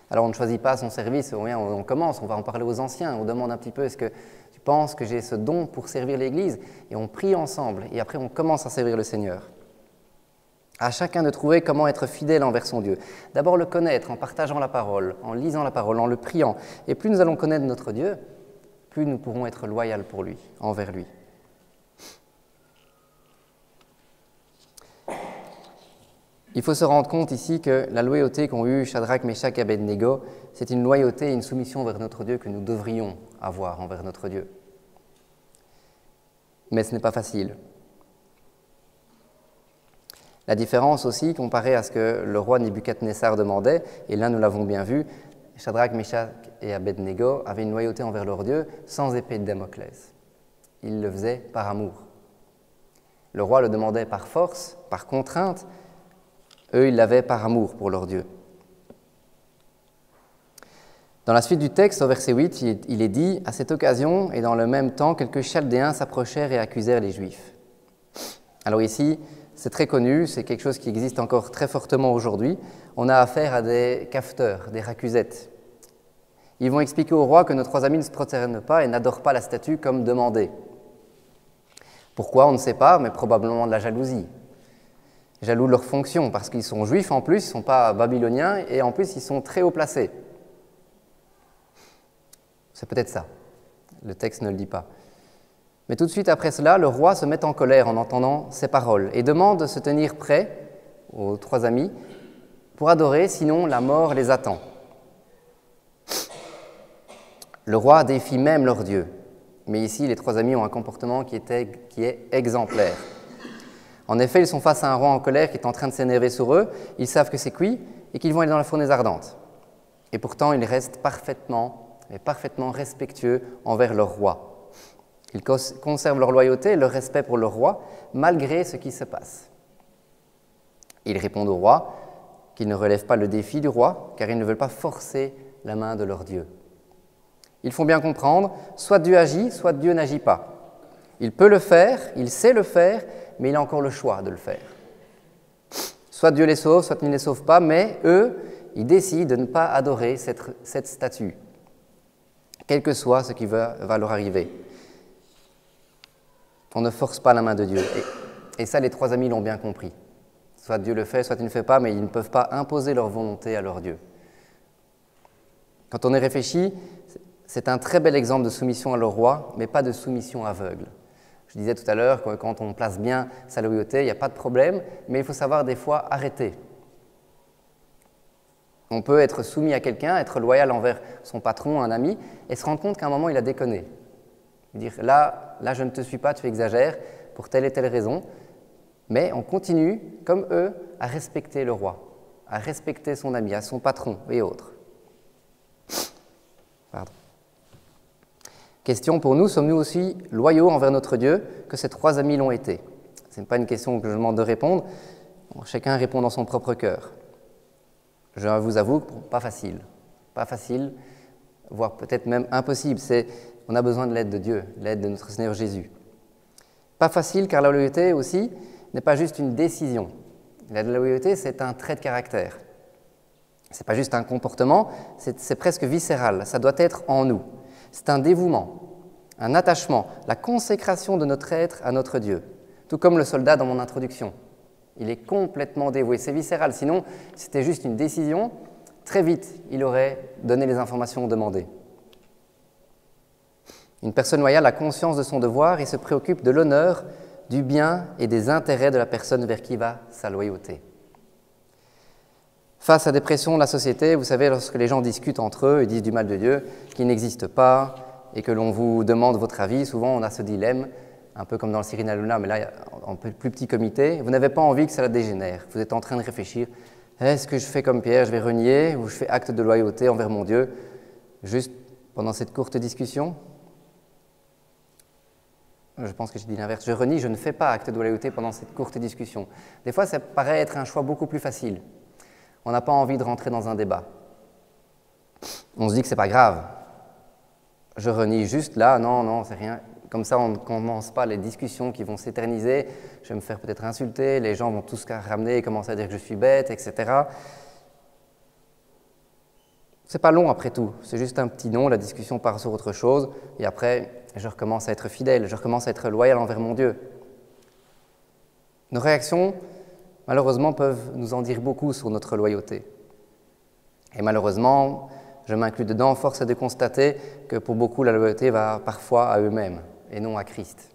Alors on ne choisit pas son service, on commence, on va en parler aux anciens, on demande un petit peu, est-ce que tu penses que j'ai ce don pour servir l'Église? Et on prie ensemble, et après on commence à servir le Seigneur. À chacun de trouver comment être fidèle envers son Dieu. D'abord le connaître en partageant la parole, en lisant la parole, en le priant. Et plus nous allons connaître notre Dieu, plus nous pourrons être loyaux pour lui, envers lui. Il faut se rendre compte ici que la loyauté qu'ont eue Shadrach, Meshach et Abednego, c'est une loyauté et une soumission envers notre Dieu que nous devrions avoir envers notre Dieu. Mais ce n'est pas facile. La différence aussi, comparée à ce que le roi Nebuchadnezzar demandait, et là nous l'avons bien vu, Shadrach, Meshach et Abednego avaient une loyauté envers leur Dieu sans épée de Damoclès. Ils le faisaient par amour. Le roi le demandait par force, par contrainte. Eux, ils l'avaient par amour pour leur Dieu. Dans la suite du texte, au verset 8, il est dit « À cette occasion, et dans le même temps, quelques Chaldéens s'approchèrent et accusèrent les Juifs. » Alors ici, c'est très connu, c'est quelque chose qui existe encore très fortement aujourd'hui. On a affaire à des cafeteurs, des racusettes. Ils vont expliquer au roi que nos trois amis ne se prosternent pas et n'adorent pas la statue comme demandé. Pourquoi, on ne sait pas, mais probablement de la jalousie. Jaloux de leur fonction, parce qu'ils sont juifs en plus, ils ne sont pas babyloniens, et en plus ils sont très haut placés. C'est peut-être ça, le texte ne le dit pas. Mais tout de suite après cela, le roi se met en colère en entendant ces paroles, et demande de se tenir prêts, aux trois amis, pour adorer, sinon la mort les attend. Le roi défie même leur Dieu, mais ici les trois amis ont un comportement qui est exemplaire. En effet, ils sont face à un roi en colère qui est en train de s'énerver sur eux, ils savent que c'est cuit et qu'ils vont aller dans la fournaise ardente. Et pourtant, ils restent parfaitement respectueux envers leur roi. Ils conservent leur loyauté et leur respect pour leur roi, malgré ce qui se passe. Ils répondent au roi qu'ils ne relèvent pas le défi du roi, car ils ne veulent pas forcer la main de leur Dieu. Ils font bien comprendre, soit Dieu agit, soit Dieu n'agit pas. Il peut le faire, il sait le faire, mais il a encore le choix de le faire. Soit Dieu les sauve, soit il ne les sauve pas, mais eux, ils décident de ne pas adorer cette statue, quel que soit ce qui va leur arriver. On ne force pas la main de Dieu. Et ça, les trois amis l'ont bien compris. Soit Dieu le fait, soit il ne le fait pas, mais ils ne peuvent pas imposer leur volonté à leur Dieu. Quand on y réfléchit, c'est un très bel exemple de soumission à leur roi, mais pas de soumission aveugle. Je disais tout à l'heure que quand on place bien sa loyauté, il n'y a pas de problème, mais il faut savoir des fois arrêter. On peut être soumis à quelqu'un, être loyal envers son patron, un ami, et se rendre compte qu'à un moment, il a déconné. Dire là, je ne te suis pas, tu exagères, pour telle et telle raison, mais on continue, comme eux, à respecter le roi, à respecter son ami, à son patron et autres. Pardon. Question pour nous, sommes-nous aussi loyaux envers notre Dieu que ces trois amis l'ont été? Ce n'est pas une question que je demande de répondre, chacun répond dans son propre cœur. Je vous avoue, pas facile, voire peut-être même impossible. On a besoin de l'aide de Dieu, l'aide de notre Seigneur Jésus. Pas facile car la loyauté aussi n'est pas juste une décision. La loyauté, c'est un trait de caractère. Ce n'est pas juste un comportement, c'est presque viscéral, ça doit être en nous. C'est un dévouement, un attachement, la consécration de notre être à notre Dieu. Tout comme le soldat dans mon introduction. Il est complètement dévoué, c'est viscéral. Sinon, si c'était juste une décision, très vite, il aurait donné les informations demandées. Une personne loyale a conscience de son devoir et se préoccupe de l'honneur du bien et des intérêts de la personne vers qui va sa loyauté. Face à des pressions de la société, vous savez, lorsque les gens discutent entre eux et disent du mal de Dieu, qui n'existe pas, et que l'on vous demande votre avis, souvent on a ce dilemme, un peu comme dans le Cyril Luna, mais là en plus petit comité, vous n'avez pas envie que cela dégénère. Vous êtes en train de réfléchir, est-ce que je fais comme Pierre, je vais renier, ou je fais acte de loyauté envers mon Dieu, juste pendant cette courte discussion? Je pense que j'ai dit l'inverse, je renie, je ne fais pas acte de loyauté pendant cette courte discussion. Des fois, ça paraît être un choix beaucoup plus facile. On n'a pas envie de rentrer dans un débat. On se dit que c'est pas grave. Je renie juste là, non, c'est rien. Comme ça, on ne commence pas les discussions qui vont s'éterniser. Je vais me faire peut-être insulter, les gens vont tous ramener et commencer à dire que je suis bête, etc. C'est pas long après tout, c'est juste un petit non, la discussion part sur autre chose, et après, je recommence à être fidèle, je recommence à être loyal envers mon Dieu. Nos réactions, malheureusement, peuvent nous en dire beaucoup sur notre loyauté. Et malheureusement, je m'inclus dedans, force est de constater que pour beaucoup, la loyauté va parfois à eux-mêmes et non à Christ.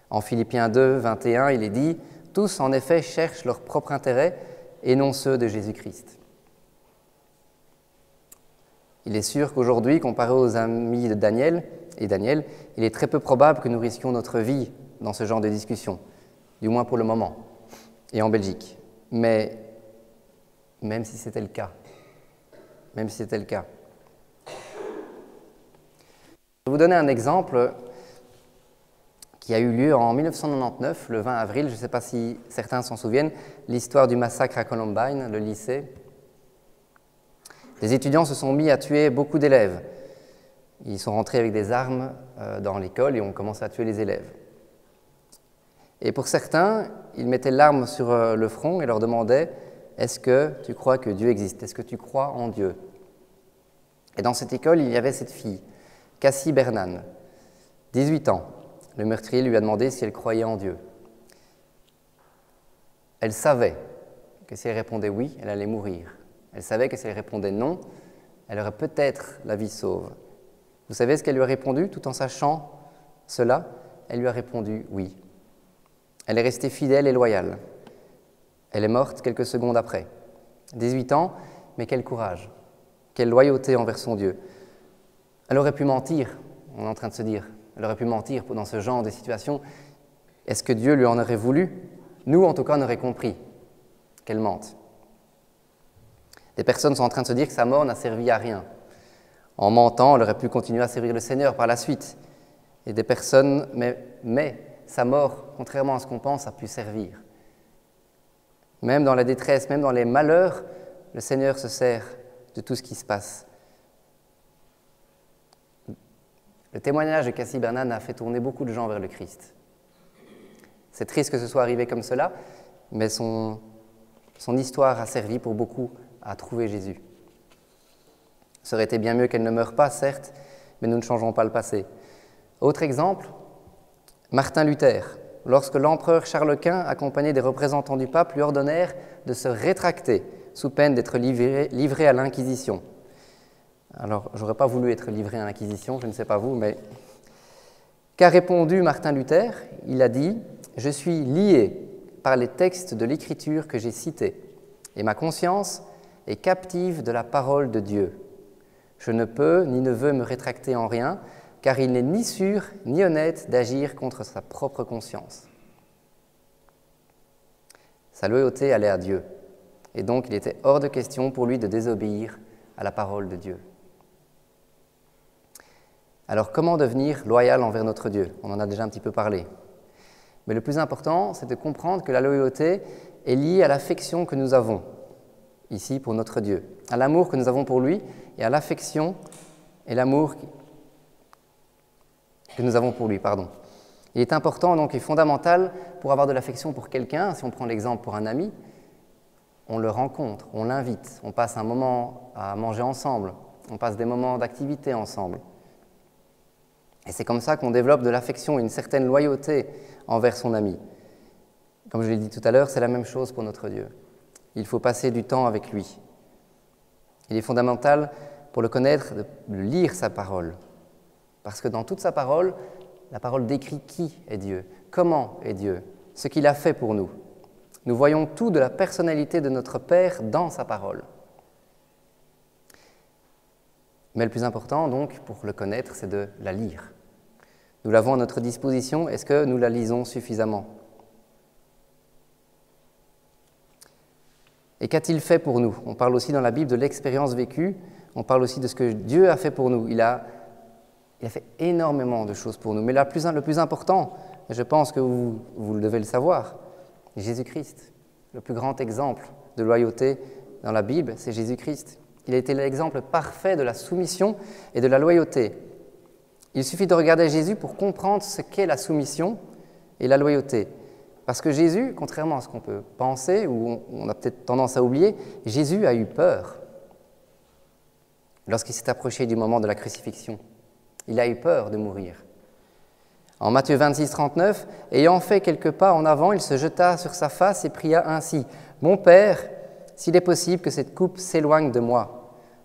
En Philippiens 2, 21, il est dit « Tous, en effet, cherchent leur propre intérêt et non ceux de Jésus-Christ. » Il est sûr qu'aujourd'hui, comparé aux amis de Daniel, il est très peu probable que nous risquions notre vie dans ce genre de discussion, du moins pour le moment, et en Belgique. Mais même si c'était le cas, je vais vous donner un exemple qui a eu lieu en 1999, le 20 avril, je ne sais pas si certains s'en souviennent, l'histoire du massacre à Columbine, le lycée. Les étudiants se sont mis à tuer beaucoup d'élèves. Ils sont rentrés avec des armes dans l'école et ont commencé à tuer les élèves. Et pour certains, ils mettaient l'arme sur le front et leur demandaient « Est-ce que tu crois que Dieu existe? Est-ce que tu crois en Dieu ?» Et dans cette école, il y avait cette fille, Cassie Bernan, 18 ans. Le meurtrier lui a demandé si elle croyait en Dieu. Elle savait que si elle répondait oui, elle allait mourir. Elle savait que si elle répondait non, elle aurait peut-être la vie sauve. Vous savez ce qu'elle lui a répondu tout en sachant cela? Elle lui a répondu oui. Elle est restée fidèle et loyale. Elle est morte quelques secondes après. 18 ans, mais quel courage, quelle loyauté envers son Dieu. Elle aurait pu mentir, on est en train de se dire. Elle aurait pu mentir dans ce genre de situation. Est-ce que Dieu lui en aurait voulu? Nous, en tout cas, on aurait compris qu'elle mente. Des personnes sont en train de se dire que sa mort n'a servi à rien. En mentant, elle aurait pu continuer à servir le Seigneur par la suite. Et des personnes, mais sa mort, contrairement à ce qu'on pense, a pu servir. Même dans la détresse, même dans les malheurs, le Seigneur se sert de tout ce qui se passe. Le témoignage de Cassie Bernan a fait tourner beaucoup de gens vers le Christ. C'est triste que ce soit arrivé comme cela, mais son histoire a servi pour beaucoup à trouver Jésus. Ça aurait été bien mieux qu'elle ne meure pas, certes, mais nous ne changeons pas le passé. Autre exemple, Martin Luther. Lorsque l'empereur Charles Quint, accompagné des représentants du pape, lui ordonnèrent de se rétracter sous peine d'être livré à l'Inquisition. Alors, j'aurais pas voulu être livré à l'Inquisition, je ne sais pas vous, mais... Qu'a répondu Martin Luther? Il a dit « Je suis lié par les textes de l'Écriture que j'ai cités, et ma conscience est captive de la parole de Dieu. Je ne peux ni ne veux me rétracter en rien, car il n'est ni sûr ni honnête d'agir contre sa propre conscience. » Sa loyauté allait à Dieu, et donc il était hors de question pour lui de désobéir à la parole de Dieu. Alors comment devenir loyal envers notre Dieu? On en a déjà un petit peu parlé. Mais le plus important, c'est de comprendre que la loyauté est liée à l'affection que nous avons ici pour notre Dieu, à l'amour que nous avons pour lui et à l'affection et l'amour que nous avons pour lui. Il est important donc et fondamental pour avoir de l'affection pour quelqu'un, si on prend l'exemple pour un ami, on le rencontre, on l'invite, on passe un moment à manger ensemble, on passe des moments d'activité ensemble. Et c'est comme ça qu'on développe de l'affection et une certaine loyauté envers son ami. Comme je l'ai dit tout à l'heure, c'est la même chose pour notre Dieu. Il faut passer du temps avec lui. Il est fondamental, pour le connaître, de lire sa parole. Parce que dans toute sa parole, La parole décrit qui est Dieu, comment est Dieu, ce qu'il a fait pour nous. Nous voyons tout de la personnalité de notre Père dans sa parole. Mais le plus important, donc, pour le connaître, c'est de la lire. Nous l'avons à notre disposition, est-ce que nous la lisons suffisamment? Et qu'a-t-il fait pour nous? On parle aussi dans la Bible de l'expérience vécue, on parle aussi de ce que Dieu a fait pour nous. Il a fait énormément de choses pour nous, mais le plus important, je pense que vous devez le savoir, Jésus-Christ. Le plus grand exemple de loyauté dans la Bible, c'est Jésus-Christ. Il a été l'exemple parfait de la soumission et de la loyauté. Il suffit de regarder Jésus pour comprendre ce qu'est la soumission et la loyauté. Parce que Jésus, contrairement à ce qu'on peut penser, ou on a peut-être tendance à oublier, Jésus a eu peur lorsqu'il s'est approché du moment de la crucifixion. Il a eu peur de mourir. En Matthieu 26, 39, ayant fait quelques pas en avant, il se jeta sur sa face et pria ainsi : « Mon Père, s'il est possible que cette coupe s'éloigne de moi.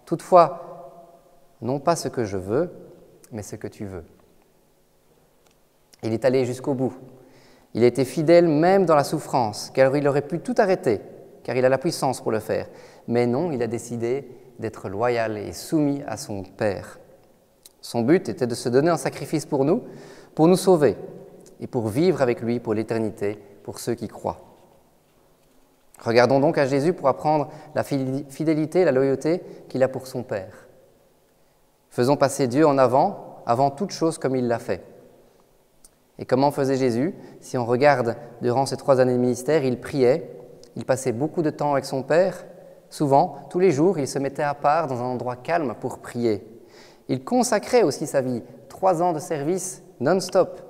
Toutefois, non pas ce que je veux, mais ce que tu veux. » Il est allé jusqu'au bout. Il a été fidèle même dans la souffrance, car il aurait pu tout arrêter, car il a la puissance pour le faire. Mais non, il a décidé d'être loyal et soumis à son Père. Son but était de se donner en sacrifice pour nous sauver, et pour vivre avec lui pour l'éternité, pour ceux qui croient. Regardons donc à Jésus pour apprendre la fidélité et la loyauté qu'il a pour son Père. Faisons passer Dieu en avant toute chose comme il l'a fait. Et comment faisait Jésus? Si on regarde durant ces 3 années de ministère, il priait, il passait beaucoup de temps avec son Père. Souvent, tous les jours, il se mettait à part dans un endroit calme pour prier. Il consacrait aussi sa vie, 3 ans de service non-stop.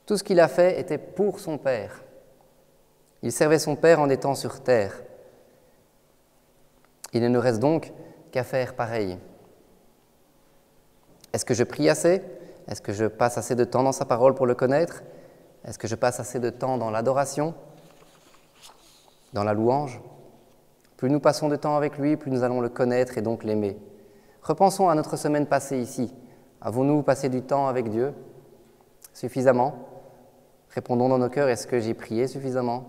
Tout ce qu'il a fait était pour son Père. Il servait son Père en étant sur terre. Il ne nous reste donc qu'à faire pareil. Est-ce que je prie assez? Est-ce que je passe assez de temps dans sa parole pour le connaître? Est-ce que je passe assez de temps dans l'adoration, dans la louange? Plus nous passons de temps avec lui, plus nous allons le connaître et donc l'aimer. Repensons à notre semaine passée ici. Avons-nous passé du temps avec Dieu suffisamment? Répondons dans nos cœurs, est-ce que j'ai prié suffisamment?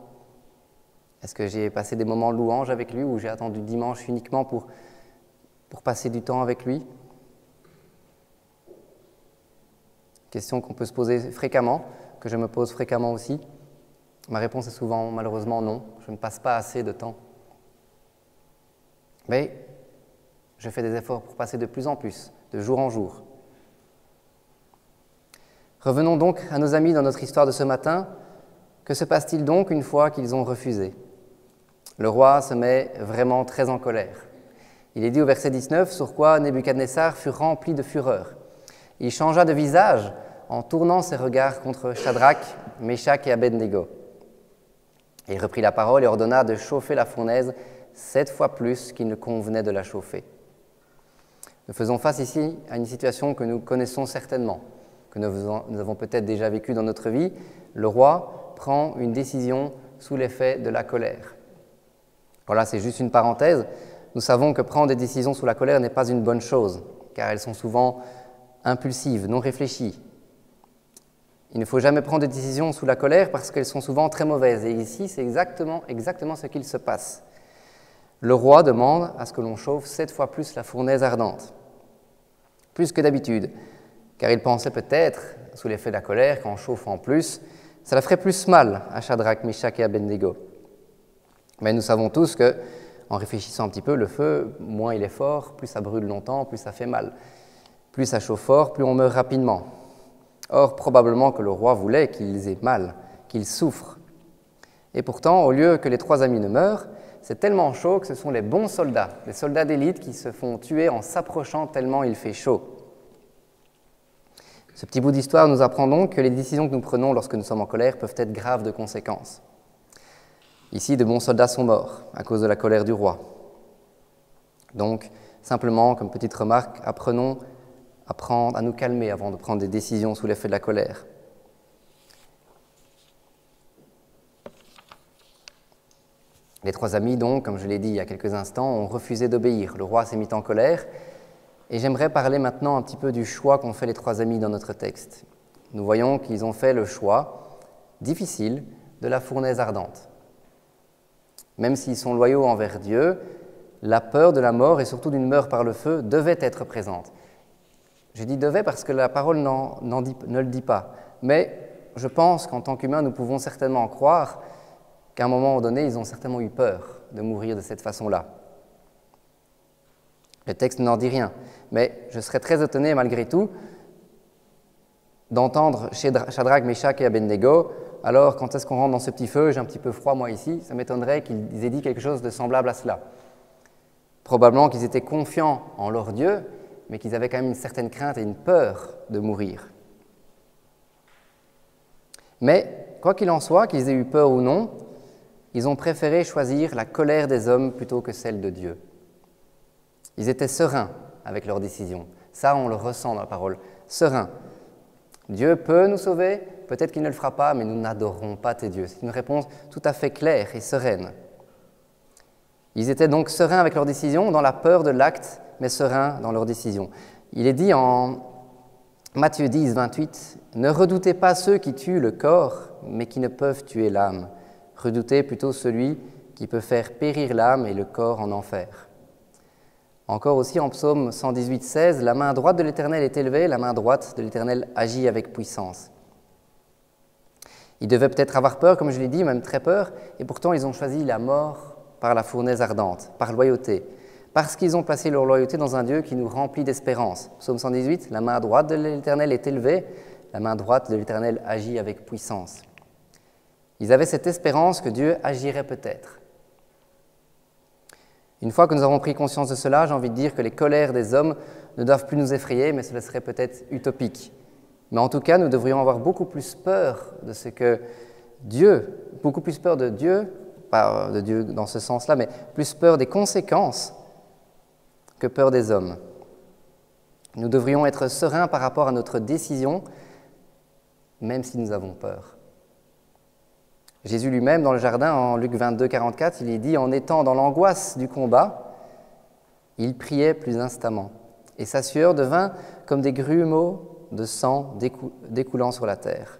Est-ce que j'ai passé des moments de louange avec lui ou j'ai attendu dimanche uniquement pour passer du temps avec lui? Question qu'on peut se poser fréquemment, que je me pose fréquemment aussi. Ma réponse est souvent, malheureusement, non. Je ne passe pas assez de temps. Mais je fais des efforts pour passer de plus en plus, de jour en jour. Revenons donc à nos amis dans notre histoire de ce matin. Que se passe-t-il donc une fois qu'ils ont refusé? Le roi se met vraiment très en colère. Il est dit au verset 19, sur quoi Nebuchadnezzar fut rempli de fureur. Il changea de visage en tournant ses regards contre Shadrach, Meshach et Abednego. Il reprit la parole et ordonna de chauffer la fournaise 7 fois plus qu'il ne convenait de la chauffer. Nous faisons face ici à une situation que nous connaissons certainement, que nous avons peut-être déjà vécue dans notre vie. Le roi prend une décision sous l'effet de la colère. Voilà, c'est juste une parenthèse. Nous savons que prendre des décisions sous la colère n'est pas une bonne chose, car elles sont souvent impulsives, non réfléchies. Il ne faut jamais prendre des décisions sous la colère parce qu'elles sont souvent très mauvaises. Et ici, c'est exactement ce qu'il se passe. Le roi demande à ce que l'on chauffe 7 fois plus la fournaise ardente, plus que d'habitude, car il pensait peut-être, sous l'effet de la colère, qu'en chauffant plus, ça la ferait plus mal à Shadrach, Meshach et Abednego. Mais nous savons tous que, en réfléchissant un petit peu, le feu, moins il est fort, plus ça brûle longtemps, plus ça fait mal. Plus ça chauffe fort, plus on meurt rapidement. Or, probablement que le roi voulait qu'ils aient mal, qu'ils souffrent. Et pourtant, au lieu que les 3 amis ne meurent, c'est tellement chaud que ce sont les bons soldats, les soldats d'élite qui se font tuer en s'approchant tellement il fait chaud. Ce petit bout d'histoire nous apprend donc que les décisions que nous prenons lorsque nous sommes en colère peuvent être graves de conséquences. Ici, de bons soldats sont morts à cause de la colère du roi. Donc, simplement, comme petite remarque, apprenons à nous calmer avant de prendre des décisions sous l'effet de la colère. Les 3 amis, donc, comme je l'ai dit il y a quelques instants, ont refusé d'obéir. Le roi s'est mis en colère. Et j'aimerais parler maintenant un petit peu du choix qu'ont fait les 3 amis dans notre texte. Nous voyons qu'ils ont fait le choix difficile de la fournaise ardente. Même s'ils sont loyaux envers Dieu, la peur de la mort et surtout d'une mort par le feu devait être présente. Je dis devait parce que la parole ne le dit pas, mais je pense qu'en tant qu'humains, nous pouvons certainement croire qu'à un moment donné, ils ont certainement eu peur de mourir de cette façon-là. Le texte n'en dit rien, mais je serais très étonné malgré tout d'entendre Shadrach, Meshach et Abednego, alors quand est-ce qu'on rentre dans ce petit feu, j'ai un petit peu froid moi ici, ça m'étonnerait qu'ils aient dit quelque chose de semblable à cela. Probablement qu'ils étaient confiants en leur Dieu, mais qu'ils avaient quand même une certaine crainte et une peur de mourir. Mais, quoi qu'il en soit, qu'ils aient eu peur ou non, ils ont préféré choisir la colère des hommes plutôt que celle de Dieu. Ils étaient sereins avec leur décision. Ça, on le ressent dans la parole. Sereins. Dieu peut nous sauver, peut-être qu'il ne le fera pas, mais nous n'adorerons pas tes dieux. C'est une réponse tout à fait claire et sereine. Ils étaient donc sereins avec leur décision, dans la peur de l'acte, mais sereins dans leur décision. Il est dit en Matthieu 10, 28, « Ne redoutez pas ceux qui tuent le corps, mais qui ne peuvent tuer l'âme. Redoutez plutôt celui qui peut faire périr l'âme et le corps en enfer. » Encore aussi en psaume 118, 16, « La main droite de l'Éternel est élevée, la main droite de l'Éternel agit avec puissance. » Ils devaient peut-être avoir peur, comme je l'ai dit, même très peur, et pourtant ils ont choisi la mort par la fournaise ardente, par loyauté, parce qu'ils ont placé leur loyauté dans un Dieu qui nous remplit d'espérance. Psaume 118, « La main droite de l'Éternel est élevée, la main droite de l'Éternel agit avec puissance. » Ils avaient cette espérance que Dieu agirait peut-être. Une fois que nous avons pris conscience de cela, j'ai envie de dire que les colères des hommes ne doivent plus nous effrayer, mais cela serait peut-être utopique. Mais en tout cas, nous devrions avoir beaucoup plus peur de ce que Dieu, beaucoup plus peur de Dieu, pas de Dieu dans ce sens-là, mais plus peur des conséquences que peur des hommes. Nous devrions être sereins par rapport à notre décision, même si nous avons peur. Jésus lui-même, dans le jardin, en Luc 22, 44, il est dit « En étant dans l'angoisse du combat, il priait plus instamment, et sa sueur devint comme des grumeaux de sang découlant sur la terre. »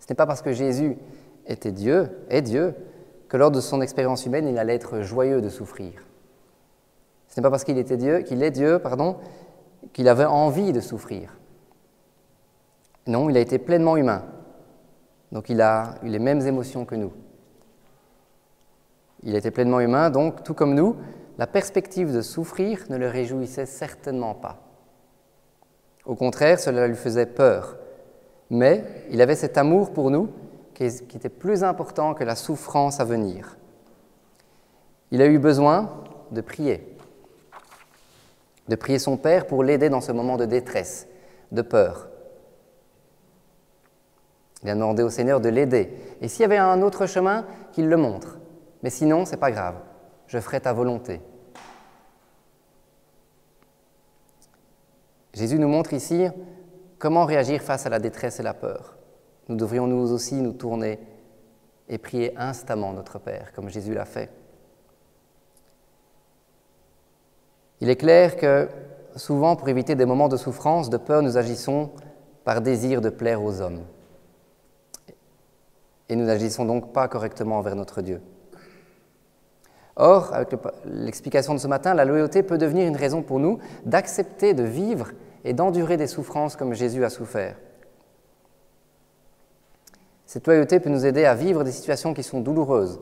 Ce n'est pas parce que Jésus est Dieu, que lors de son expérience humaine, il allait être joyeux de souffrir. Ce n'est pas parce qu'il est Dieu, qu'il avait envie de souffrir. Non, il a été pleinement humain. Donc il a eu les mêmes émotions que nous. Il était pleinement humain, donc tout comme nous, la perspective de souffrir ne le réjouissait certainement pas. Au contraire, cela lui faisait peur. Mais il avait cet amour pour nous qui était plus important que la souffrance à venir. Il a eu besoin de prier son Père pour l'aider dans ce moment de détresse, de peur. Il a demandé au Seigneur de l'aider. Et s'il y avait un autre chemin, qu'il le montre. Mais sinon, ce n'est pas grave. Je ferai ta volonté. Jésus nous montre ici comment réagir face à la détresse et la peur. Nous devrions nous aussi nous tourner et prier instamment notre Père, comme Jésus l'a fait. Il est clair que souvent, pour éviter des moments de souffrance, de peur, nous agissons par désir de plaire aux hommes. Et nous n'agissons donc pas correctement envers notre Dieu. Or, avec l'explication de ce matin, la loyauté peut devenir une raison pour nous d'accepter de vivre et d'endurer des souffrances comme Jésus a souffert. Cette loyauté peut nous aider à vivre des situations qui sont douloureuses.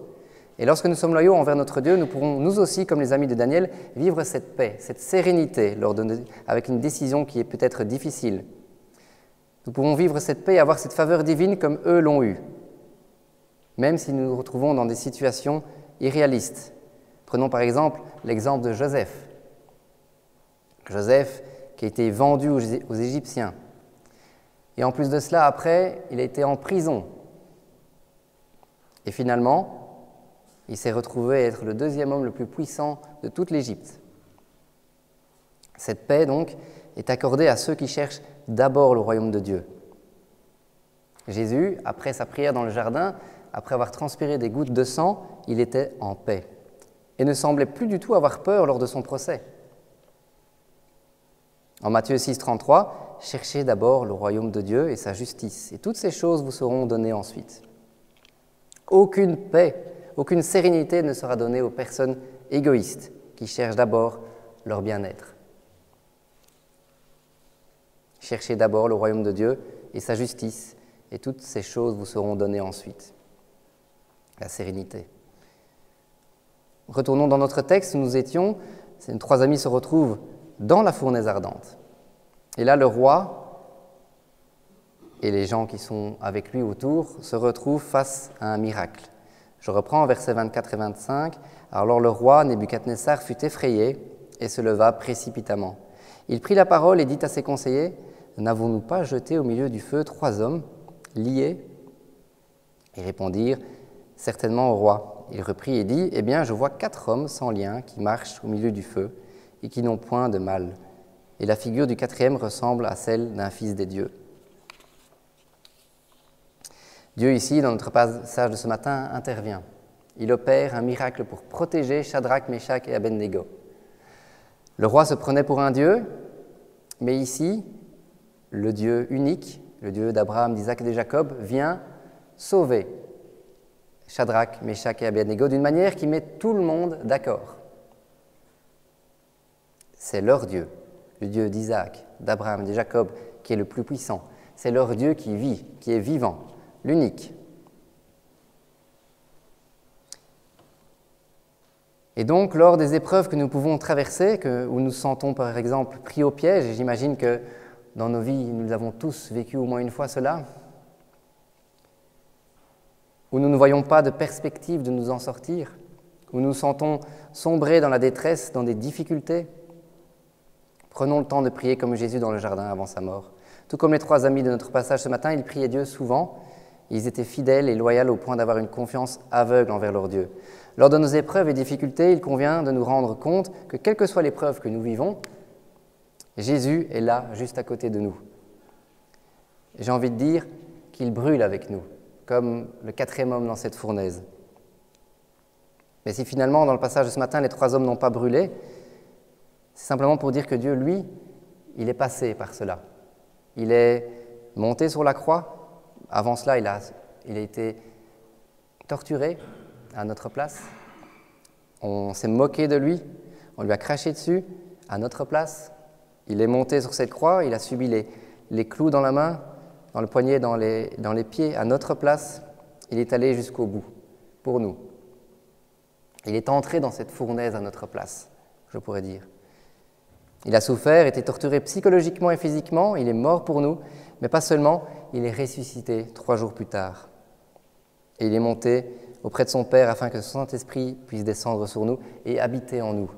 Et lorsque nous sommes loyaux envers notre Dieu, nous pourrons nous aussi, comme les amis de Daniel, vivre cette paix, cette sérénité avec une décision qui est peut-être difficile. Nous pourrons vivre cette paix et avoir cette faveur divine comme eux l'ont eue, même si nous nous retrouvons dans des situations irréalistes. Prenons par exemple l'exemple de Joseph. Joseph qui a été vendu aux Égyptiens. Et en plus de cela, après, il a été en prison. Et finalement, il s'est retrouvé être le deuxième homme le plus puissant de toute l'Égypte. Cette paix, donc, est accordée à ceux qui cherchent d'abord le royaume de Dieu. Jésus, après sa prière dans le jardin, après avoir transpiré des gouttes de sang, il était en paix et ne semblait plus du tout avoir peur lors de son procès. En Matthieu 6, 33, cherchez d'abord le royaume de Dieu et sa justice, et toutes ces choses vous seront données ensuite. Aucune paix, aucune sérénité ne sera donnée aux personnes égoïstes qui cherchent d'abord leur bien-être. Cherchez d'abord le royaume de Dieu et sa justice, et toutes ces choses vous seront données ensuite. La sérénité. Retournons dans notre texte où nous étions. Ces trois amis se retrouvent dans la fournaise ardente. Et là, le roi et les gens qui sont avec lui autour se retrouvent face à un miracle. Je reprends versets 24 et 25. Alors le roi Nebuchadnezzar fut effrayé et se leva précipitamment. Il prit la parole et dit à ses conseillers, « N'avons-nous pas jeté au milieu du feu 3 hommes liés ?» Ils répondirent, « Certainement au roi. » Il reprit et dit, « Eh bien, je vois 4 hommes sans lien qui marchent au milieu du feu et qui n'ont point de mal. Et la figure du 4e ressemble à celle d'un fils des dieux. » Dieu ici, dans notre passage de ce matin, intervient. Il opère un miracle pour protéger Shadrach, Meshach et Abednego. Le roi se prenait pour un dieu, mais ici, le Dieu unique, le Dieu d'Abraham, d'Isaac et de Jacob, vient sauver Shadrach, Meshach et Abednego d'une manière qui met tout le monde d'accord. C'est leur Dieu, le Dieu d'Isaac, d'Abraham et de Jacob, qui est le plus puissant. C'est leur Dieu qui vit, qui est vivant, l'unique. Et donc, lors des épreuves que nous pouvons traverser, où nous nous sentons par exemple pris au piège, et j'imagine que dans nos vies, nous avons tous vécu au moins une fois cela, où nous ne voyons pas de perspective de nous en sortir, où nous nous sentons sombrer dans la détresse, dans des difficultés, prenons le temps de prier comme Jésus dans le jardin avant sa mort. Tout comme les 3 amis de notre passage ce matin, ils priaient Dieu souvent. Ils étaient fidèles et loyaux au point d'avoir une confiance aveugle envers leur Dieu. Lors de nos épreuves et difficultés, il convient de nous rendre compte que, quelle que soit l'épreuve que nous vivons, Jésus est là, juste à côté de nous. J'ai envie de dire qu'il brûle avec nous, comme le 4e homme dans cette fournaise. Mais si finalement, dans le passage de ce matin, les 3 hommes n'ont pas brûlé, c'est simplement pour dire que Dieu, lui, il est passé par cela. Il est monté sur la croix. Avant cela, il a été torturé à notre place. On s'est moqué de lui. On lui a craché dessus à notre place. Il est monté sur cette croix. Il a subi les clous dans la main, dans le poignet, dans les pieds, à notre place. Il est allé jusqu'au bout, pour nous. Il est entré dans cette fournaise à notre place, je pourrais dire. Il a souffert, été torturé psychologiquement et physiquement, il est mort pour nous, mais pas seulement, il est ressuscité 3 jours plus tard. Et il est monté auprès de son Père afin que son Saint-Esprit puisse descendre sur nous et habiter en nous.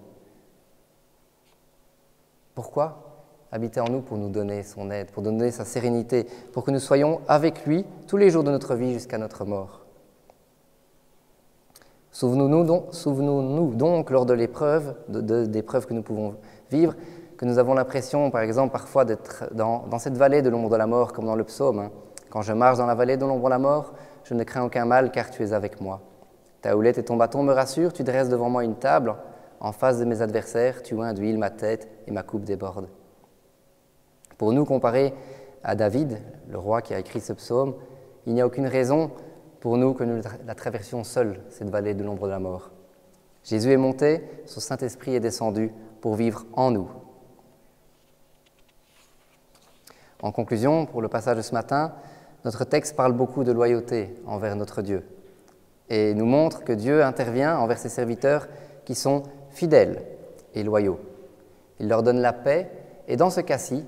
Pourquoi ? Habiter en nous pour nous donner son aide, pour nous donner sa sérénité, pour que nous soyons avec lui tous les jours de notre vie jusqu'à notre mort. Souvenons-nous donc lors de l'épreuve, d'épreuves que nous pouvons vivre, que nous avons l'impression, par exemple, parfois d'être dans cette vallée de l'ombre de la mort, comme dans le psaume. Quand je marche dans la vallée de l'ombre de la mort, je ne crains aucun mal, car tu es avec moi. Ta houlette et ton bâton me rassurent, tu dresses devant moi une table, en face de mes adversaires, tu oins d'huile ma tête et ma coupe déborde. Pour nous, comparé à David, le roi qui a écrit ce psaume, il n'y a aucune raison pour nous que nous la traversions seuls, cette vallée de l'ombre de la mort. Jésus est monté, son Saint-Esprit est descendu pour vivre en nous. En conclusion, pour le passage de ce matin, notre texte parle beaucoup de loyauté envers notre Dieu et nous montre que Dieu intervient envers ses serviteurs qui sont fidèles et loyaux. Il leur donne la paix et dans ce cas-ci,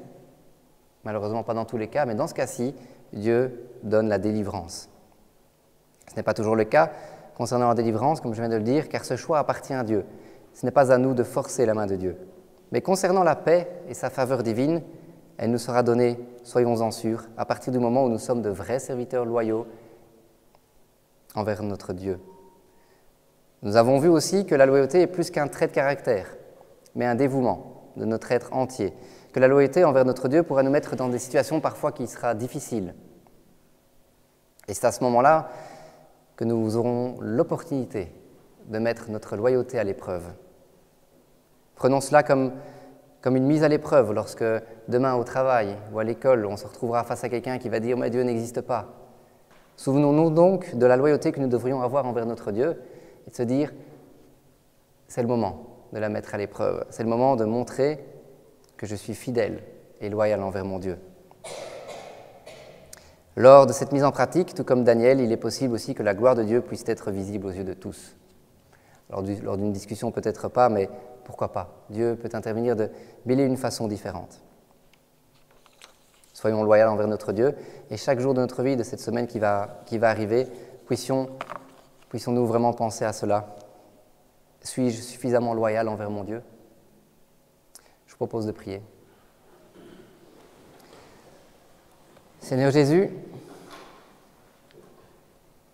malheureusement pas dans tous les cas, mais dans ce cas-ci, Dieu donne la délivrance. Ce n'est pas toujours le cas concernant la délivrance, comme je viens de le dire, car ce choix appartient à Dieu. Ce n'est pas à nous de forcer la main de Dieu. Mais concernant la paix et sa faveur divine, elle nous sera donnée, soyons-en sûrs, à partir du moment où nous sommes de vrais serviteurs loyaux envers notre Dieu. Nous avons vu aussi que la loyauté est plus qu'un trait de caractère, mais un dévouement de notre être entier. Que la loyauté envers notre Dieu pourra nous mettre dans des situations parfois qui sera difficiles. Et c'est à ce moment-là que nous aurons l'opportunité de mettre notre loyauté à l'épreuve. Prenons cela comme comme une mise à l'épreuve lorsque demain au travail ou à l'école, on se retrouvera face à quelqu'un qui va dire « mais Dieu n'existe pas ». Souvenons-nous donc de la loyauté que nous devrions avoir envers notre Dieu et de se dire « c'est le moment de la mettre à l'épreuve, c'est le moment de montrer que je suis fidèle et loyal envers mon Dieu ». Lors de cette mise en pratique, tout comme Daniel, il est possible aussi que la gloire de Dieu puisse être visible aux yeux de tous. Lors d'une discussion, peut-être pas, mais pourquoi pas? Dieu peut intervenir de mille et une façons différentes. Soyons loyaux envers notre Dieu, et chaque jour de notre vie, de cette semaine qui va arriver, puissions-nous vraiment penser à cela. Suis-je suffisamment loyal envers mon Dieu? Je vous propose de prier. Seigneur Jésus,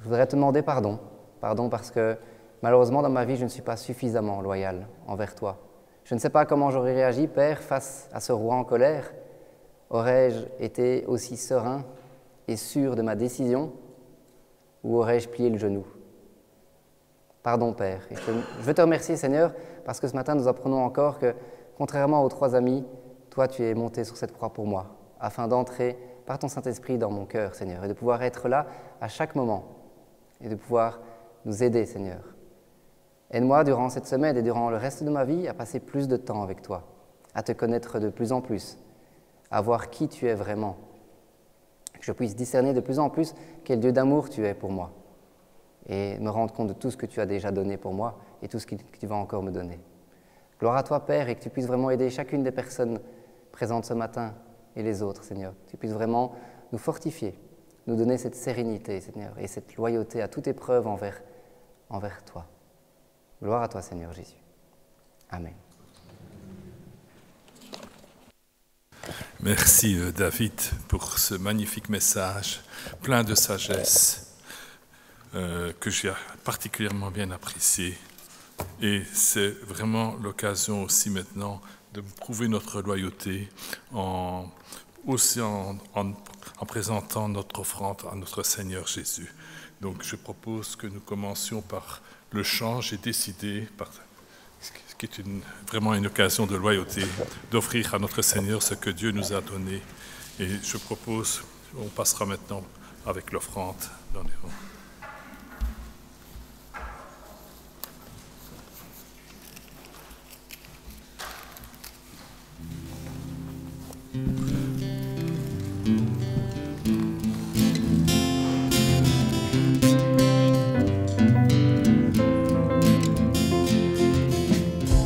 je voudrais te demander pardon. Pardon parce que malheureusement dans ma vie, je ne suis pas suffisamment loyal envers toi. Je ne sais pas comment j'aurais réagi, Père, face à ce roi en colère. Aurais-je été aussi serein et sûr de ma décision ou aurais-je plié le genou? Pardon, Père. Et je veux te remercier, Seigneur, parce que ce matin, nous apprenons encore que, contrairement aux 3 amis, toi, tu es monté sur cette croix pour moi, afin d'entrer par ton Saint-Esprit dans mon cœur, Seigneur, et de pouvoir être là à chaque moment, et de pouvoir nous aider, Seigneur. Aide-moi durant cette semaine et durant le reste de ma vie à passer plus de temps avec toi, à te connaître de plus en plus, à voir qui tu es vraiment, que je puisse discerner de plus en plus quel Dieu d'amour tu es pour moi, et me rendre compte de tout ce que tu as déjà donné pour moi et tout ce que tu vas encore me donner. Gloire à toi, Père, et que tu puisses vraiment aider chacune des personnes présentes ce matin et les autres, Seigneur. Que tu puisses vraiment nous fortifier, nous donner cette sérénité, Seigneur, et cette loyauté à toute épreuve envers toi. Gloire à toi, Seigneur Jésus. Amen. Merci David pour ce magnifique message, plein de sagesse, que j'ai particulièrement bien apprécié. Et c'est vraiment l'occasion aussi maintenant de prouver notre loyauté en présentant notre offrande à notre Seigneur Jésus. Donc je propose que nous commencions par le chant. J'ai décidé, ce qui est vraiment une occasion de loyauté, d'offrir à notre Seigneur ce que Dieu nous a donné. Et je propose, on passera maintenant avec l'offrande dans les rangs.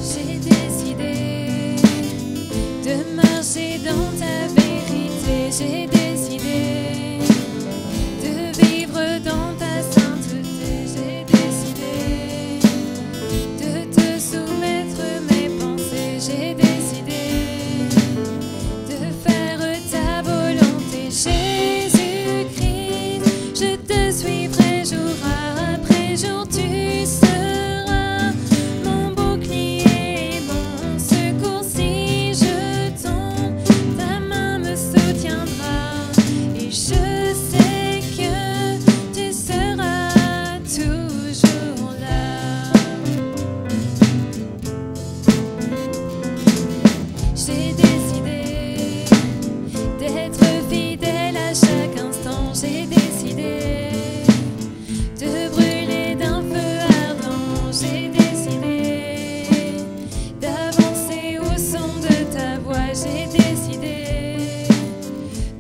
J'ai décidé de marcher dans ta vérité. J'ai décidé de vivre dans ta sainteté. J'ai décidé de te soumettre mes pensées. J'ai décidé de faire ta volonté. Jésus-Christ, je te suivrai jour après jour. Tu seras mon bouclier, mon secours. Si je tombe, ta main me soutiendra. Et je sais que tu seras toujours là. J'ai décidé d'être fidèle à chaque instant. J'ai décidé de brûler d'un feu ardent. J'ai décidé d'avancer au son de ta voix. J'ai décidé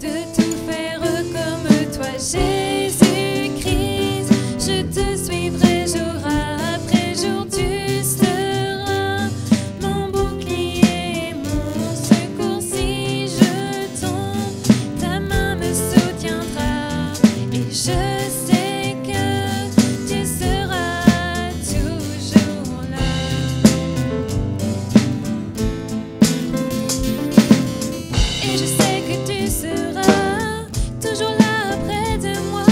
de tout faire comme toi. Jésus-Christ, je te suivrai jour après jour. Tu seras mon bouclier, mon secours. Si je tombe, ta main me soutiendra. Et je sais que tu seras toujours là. Et je sais que tu seras toujours là près de moi.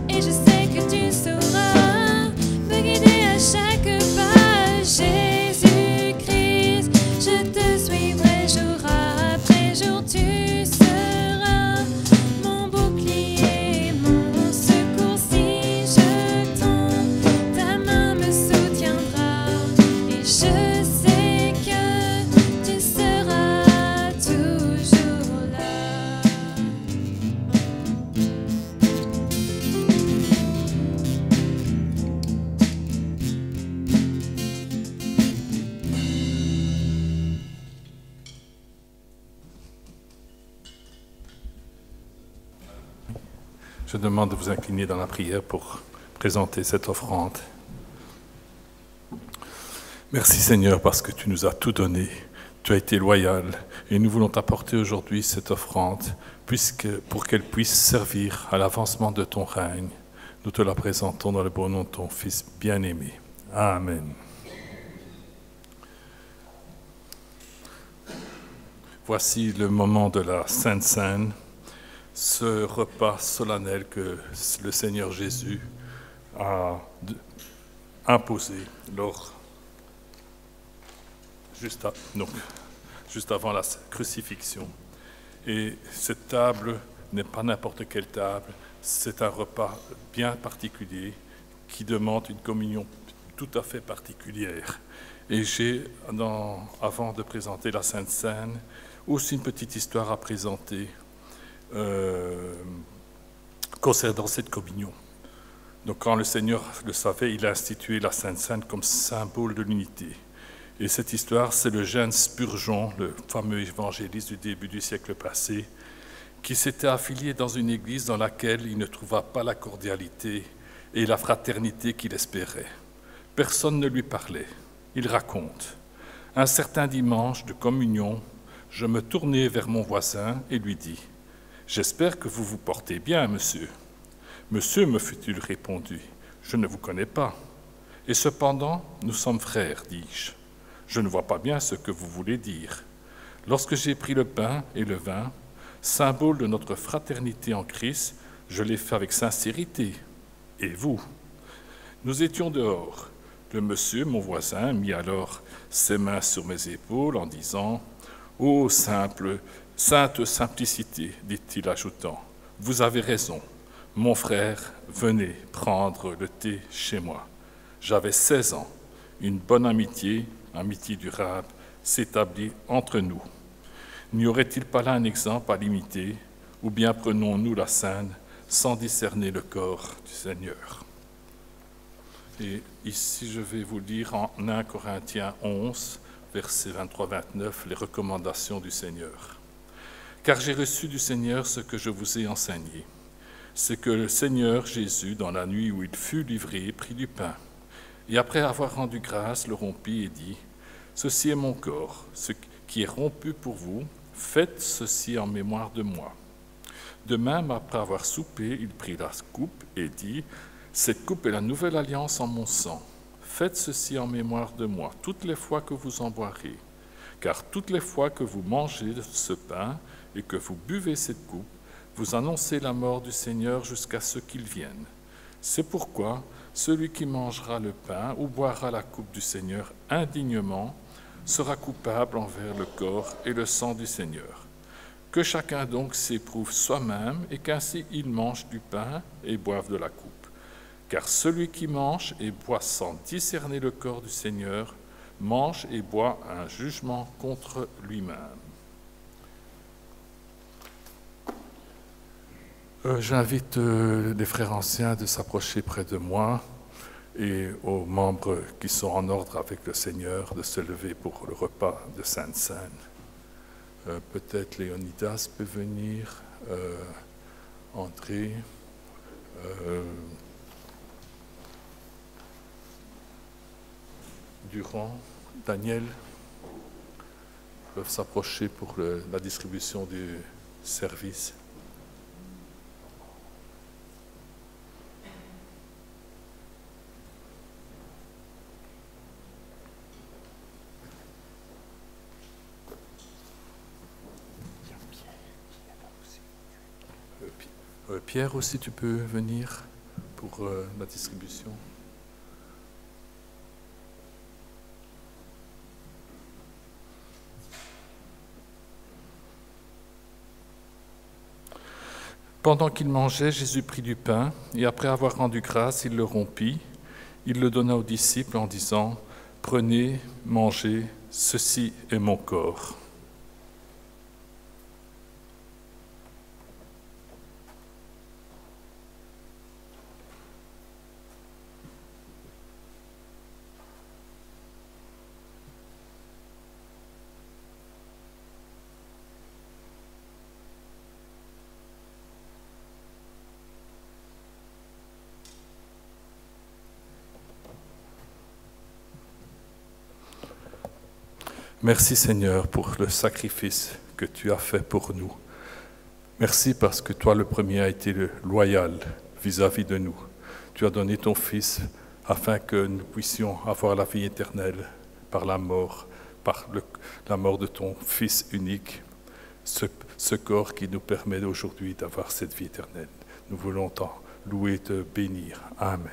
Et je sais que tu sauras me guider à chaque pas. Jésus-Christ, je te suivrai jour après jour. Tu seras mon bouclier, mon secours. Si je tombe, ta main me soutiendra. Et je sais que tu seras Je demande de vous incliner dans la prière pour présenter cette offrande. Merci Seigneur parce que tu nous as tout donné. Tu as été loyal et nous voulons t'apporter aujourd'hui cette offrande pour qu'elle puisse servir à l'avancement de ton règne. Nous te la présentons dans le beau nom de ton Fils bien-aimé. Amen. Voici le moment de la Sainte Seine, ce repas solennel que le Seigneur Jésus a imposé juste avant la crucifixion. Et cette table n'est pas n'importe quelle table, c'est un repas bien particulier qui demande une communion tout à fait particulière. Et j'ai, avant de présenter la Sainte Seine, aussi une petite histoire à présenter concernant cette communion. Donc quand le Seigneur le savait, il a institué la Sainte Seine comme symbole de l'unité. Et cette histoire, c'est le jeune Spurgeon, le fameux évangéliste du début du siècle passé, qui s'était affilié dans une église dans laquelle il ne trouva pas la cordialité et la fraternité qu'il espérait. Personne ne lui parlait. Il raconte : un certain dimanche de communion, je me tournai vers mon voisin et lui dis : « J'espère que vous vous portez bien, monsieur. » « Monsieur, me fut-il répondu, je ne vous connais pas. Et cependant, nous sommes frères, dis-je. Je ne vois pas bien ce que vous voulez dire. Lorsque j'ai pris le pain et le vin, symbole de notre fraternité en Christ, je l'ai fait avec sincérité. Et vous ? Nous étions dehors. Le monsieur, mon voisin, mit alors ses mains sur mes épaules en disant : « Ô sainte simplicité, dit-il ajoutant, vous avez raison. Mon frère, venez prendre le thé chez moi. J'avais 16 ans. Une bonne amitié durable, s'établit entre nous. N'y aurait-il pas là un exemple à l'imiter, ou bien prenons-nous la scène sans discerner le corps du Seigneur ? Et ici, je vais vous lire en 1 Corinthiens 11, versets 23-29, les recommandations du Seigneur. « Car j'ai reçu du Seigneur ce que je vous ai enseigné. C'est que le Seigneur Jésus, dans la nuit où il fut livré, prit du pain, et après avoir rendu grâce, le rompit et dit : « Ceci est mon corps, ce qui est rompu pour vous, faites ceci en mémoire de moi. » De même, après avoir soupé, il prit la coupe et dit : « Cette coupe est la nouvelle alliance en mon sang. Faites ceci en mémoire de moi, toutes les fois que vous en boirez. Car toutes les fois que vous mangez de ce pain et que vous buvez cette coupe, vous annoncez la mort du Seigneur jusqu'à ce qu'il vienne. C'est pourquoi celui qui mangera le pain ou boira la coupe du Seigneur indignement sera coupable envers le corps et le sang du Seigneur. Que chacun donc s'éprouve soi-même et qu'ainsi il mange du pain et boive de la coupe. Car celui qui mange et boit sans discerner le corps du Seigneur mange et boit un jugement contre lui-même. » J'invite les frères anciens de s'approcher près de moi et aux membres qui sont en ordre avec le Seigneur de se lever pour le repas de Sainte Seine. Peut-être Léonidas peut venir, André, Durand, Daniel peuvent s'approcher pour la distribution du service. Pierre aussi, tu peux venir pour la distribution. Pendant qu'il mangeait, Jésus prit du pain, et après avoir rendu grâce, il le rompit. Il le donna aux disciples en disant : « Prenez, mangez, ceci est mon corps. » Merci Seigneur pour le sacrifice que tu as fait pour nous. Merci parce que toi le premier as été loyal vis-à-vis de nous. Tu as donné ton Fils afin que nous puissions avoir la vie éternelle par la mort de ton Fils unique, ce corps qui nous permet aujourd'hui d'avoir cette vie éternelle. Nous voulons t'en louer et te bénir. Amen.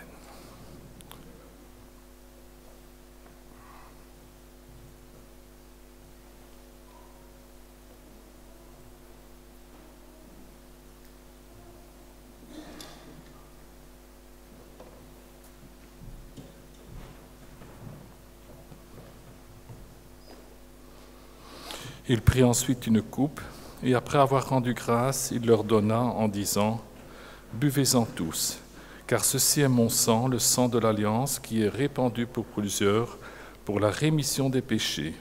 Il prit ensuite une coupe, et après avoir rendu grâce, il leur donna en disant « Buvez-en tous, car ceci est mon sang, le sang de l'Alliance, qui est répandu pour plusieurs, pour la rémission des péchés.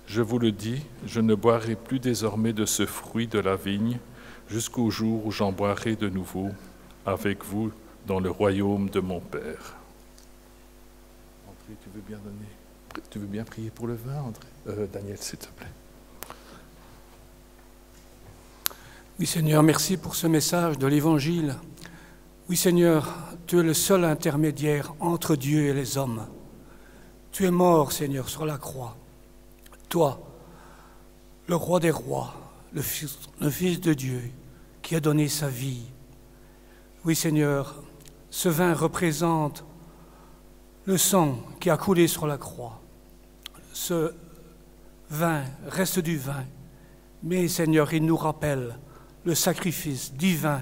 Je vous le dis, je ne boirai plus désormais de ce fruit de la vigne, jusqu'au jour où j'en boirai de nouveau avec vous dans le royaume de mon Père. » André, tu veux bien prier pour le vin, André? Daniel, s'il te plaît. Oui Seigneur, merci pour ce message de l'Évangile. Oui Seigneur, tu es le seul intermédiaire entre Dieu et les hommes. Tu es mort Seigneur sur la croix. Toi, le roi des rois, le Fils de Dieu, qui a donné sa vie. Oui Seigneur, ce vin représente le sang qui a coulé sur la croix. Ce vin reste du vin, mais Seigneur, il nous rappelle le sacrifice divin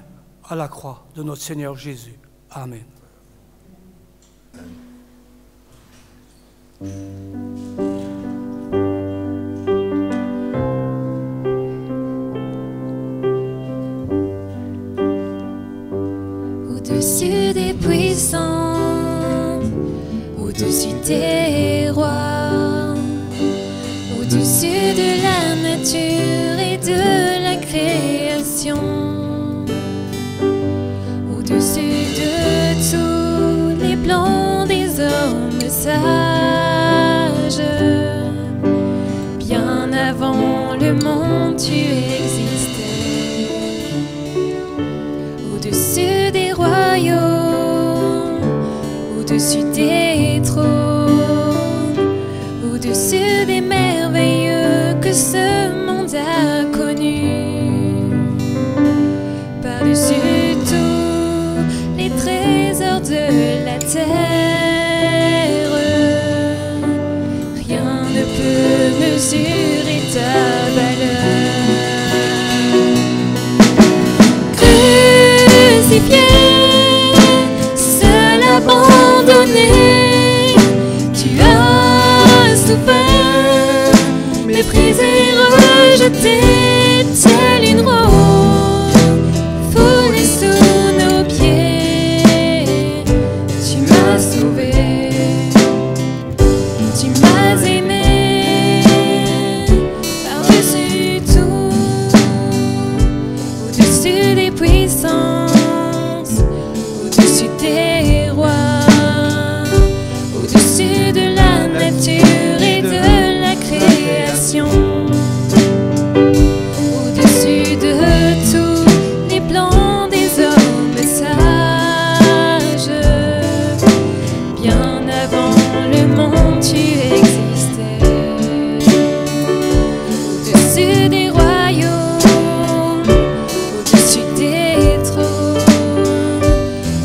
à la croix de notre Seigneur Jésus. Amen. Au-dessus des puissants, au-dessus des rois, au-dessus de la nature et de la création, au-dessus de tous les plans des hommes sages, bien avant le monde tu existais, au-dessus des royaumes, au-dessus des trônes, au-dessus des merveilleux que ce monde a connus, par-dessus tous les trésors de la terre, rien ne peut mesurer ta valeur. Crucifié, seul abandonné, tu as souffert, méprisé, rejeté, telle une rose, foulée sous nos pieds. Tu m'as sauvé, tu m'as aimé, par-dessus tout, au-dessus des puissances, au-dessus des rois, au-dessus de la nature et de la création, au-dessus de tous les plans des hommes sages, bien avant le monde tu existais, au-dessus des royaumes, au-dessus des trônes,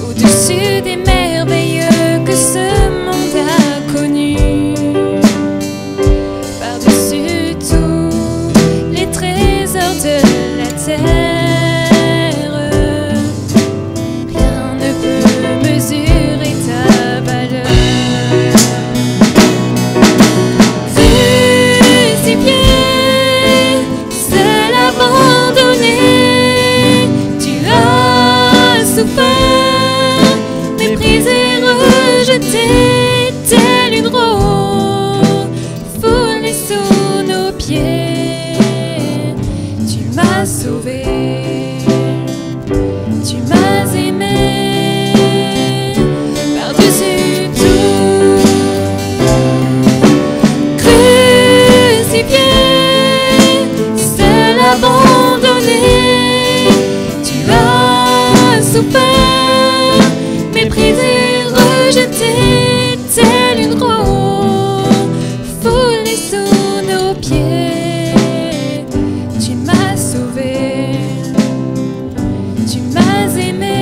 au-dessus des merveilleux que ce monde a connus, par-dessus tous les trésors de la terre, rien ne peut mesurer ta valeur. Crucifié, seul abandonné, tu as souffert, méprisé, rejeté, telle une rose, foulée sous nos pieds. Tu m'as sauvé, tu m'as aimé, par-dessus tout. Crucifié, souffert, méprisé, rejeté, telle une rose, foulée sous nos pieds. Tu m'as sauvé, tu m'as aimé.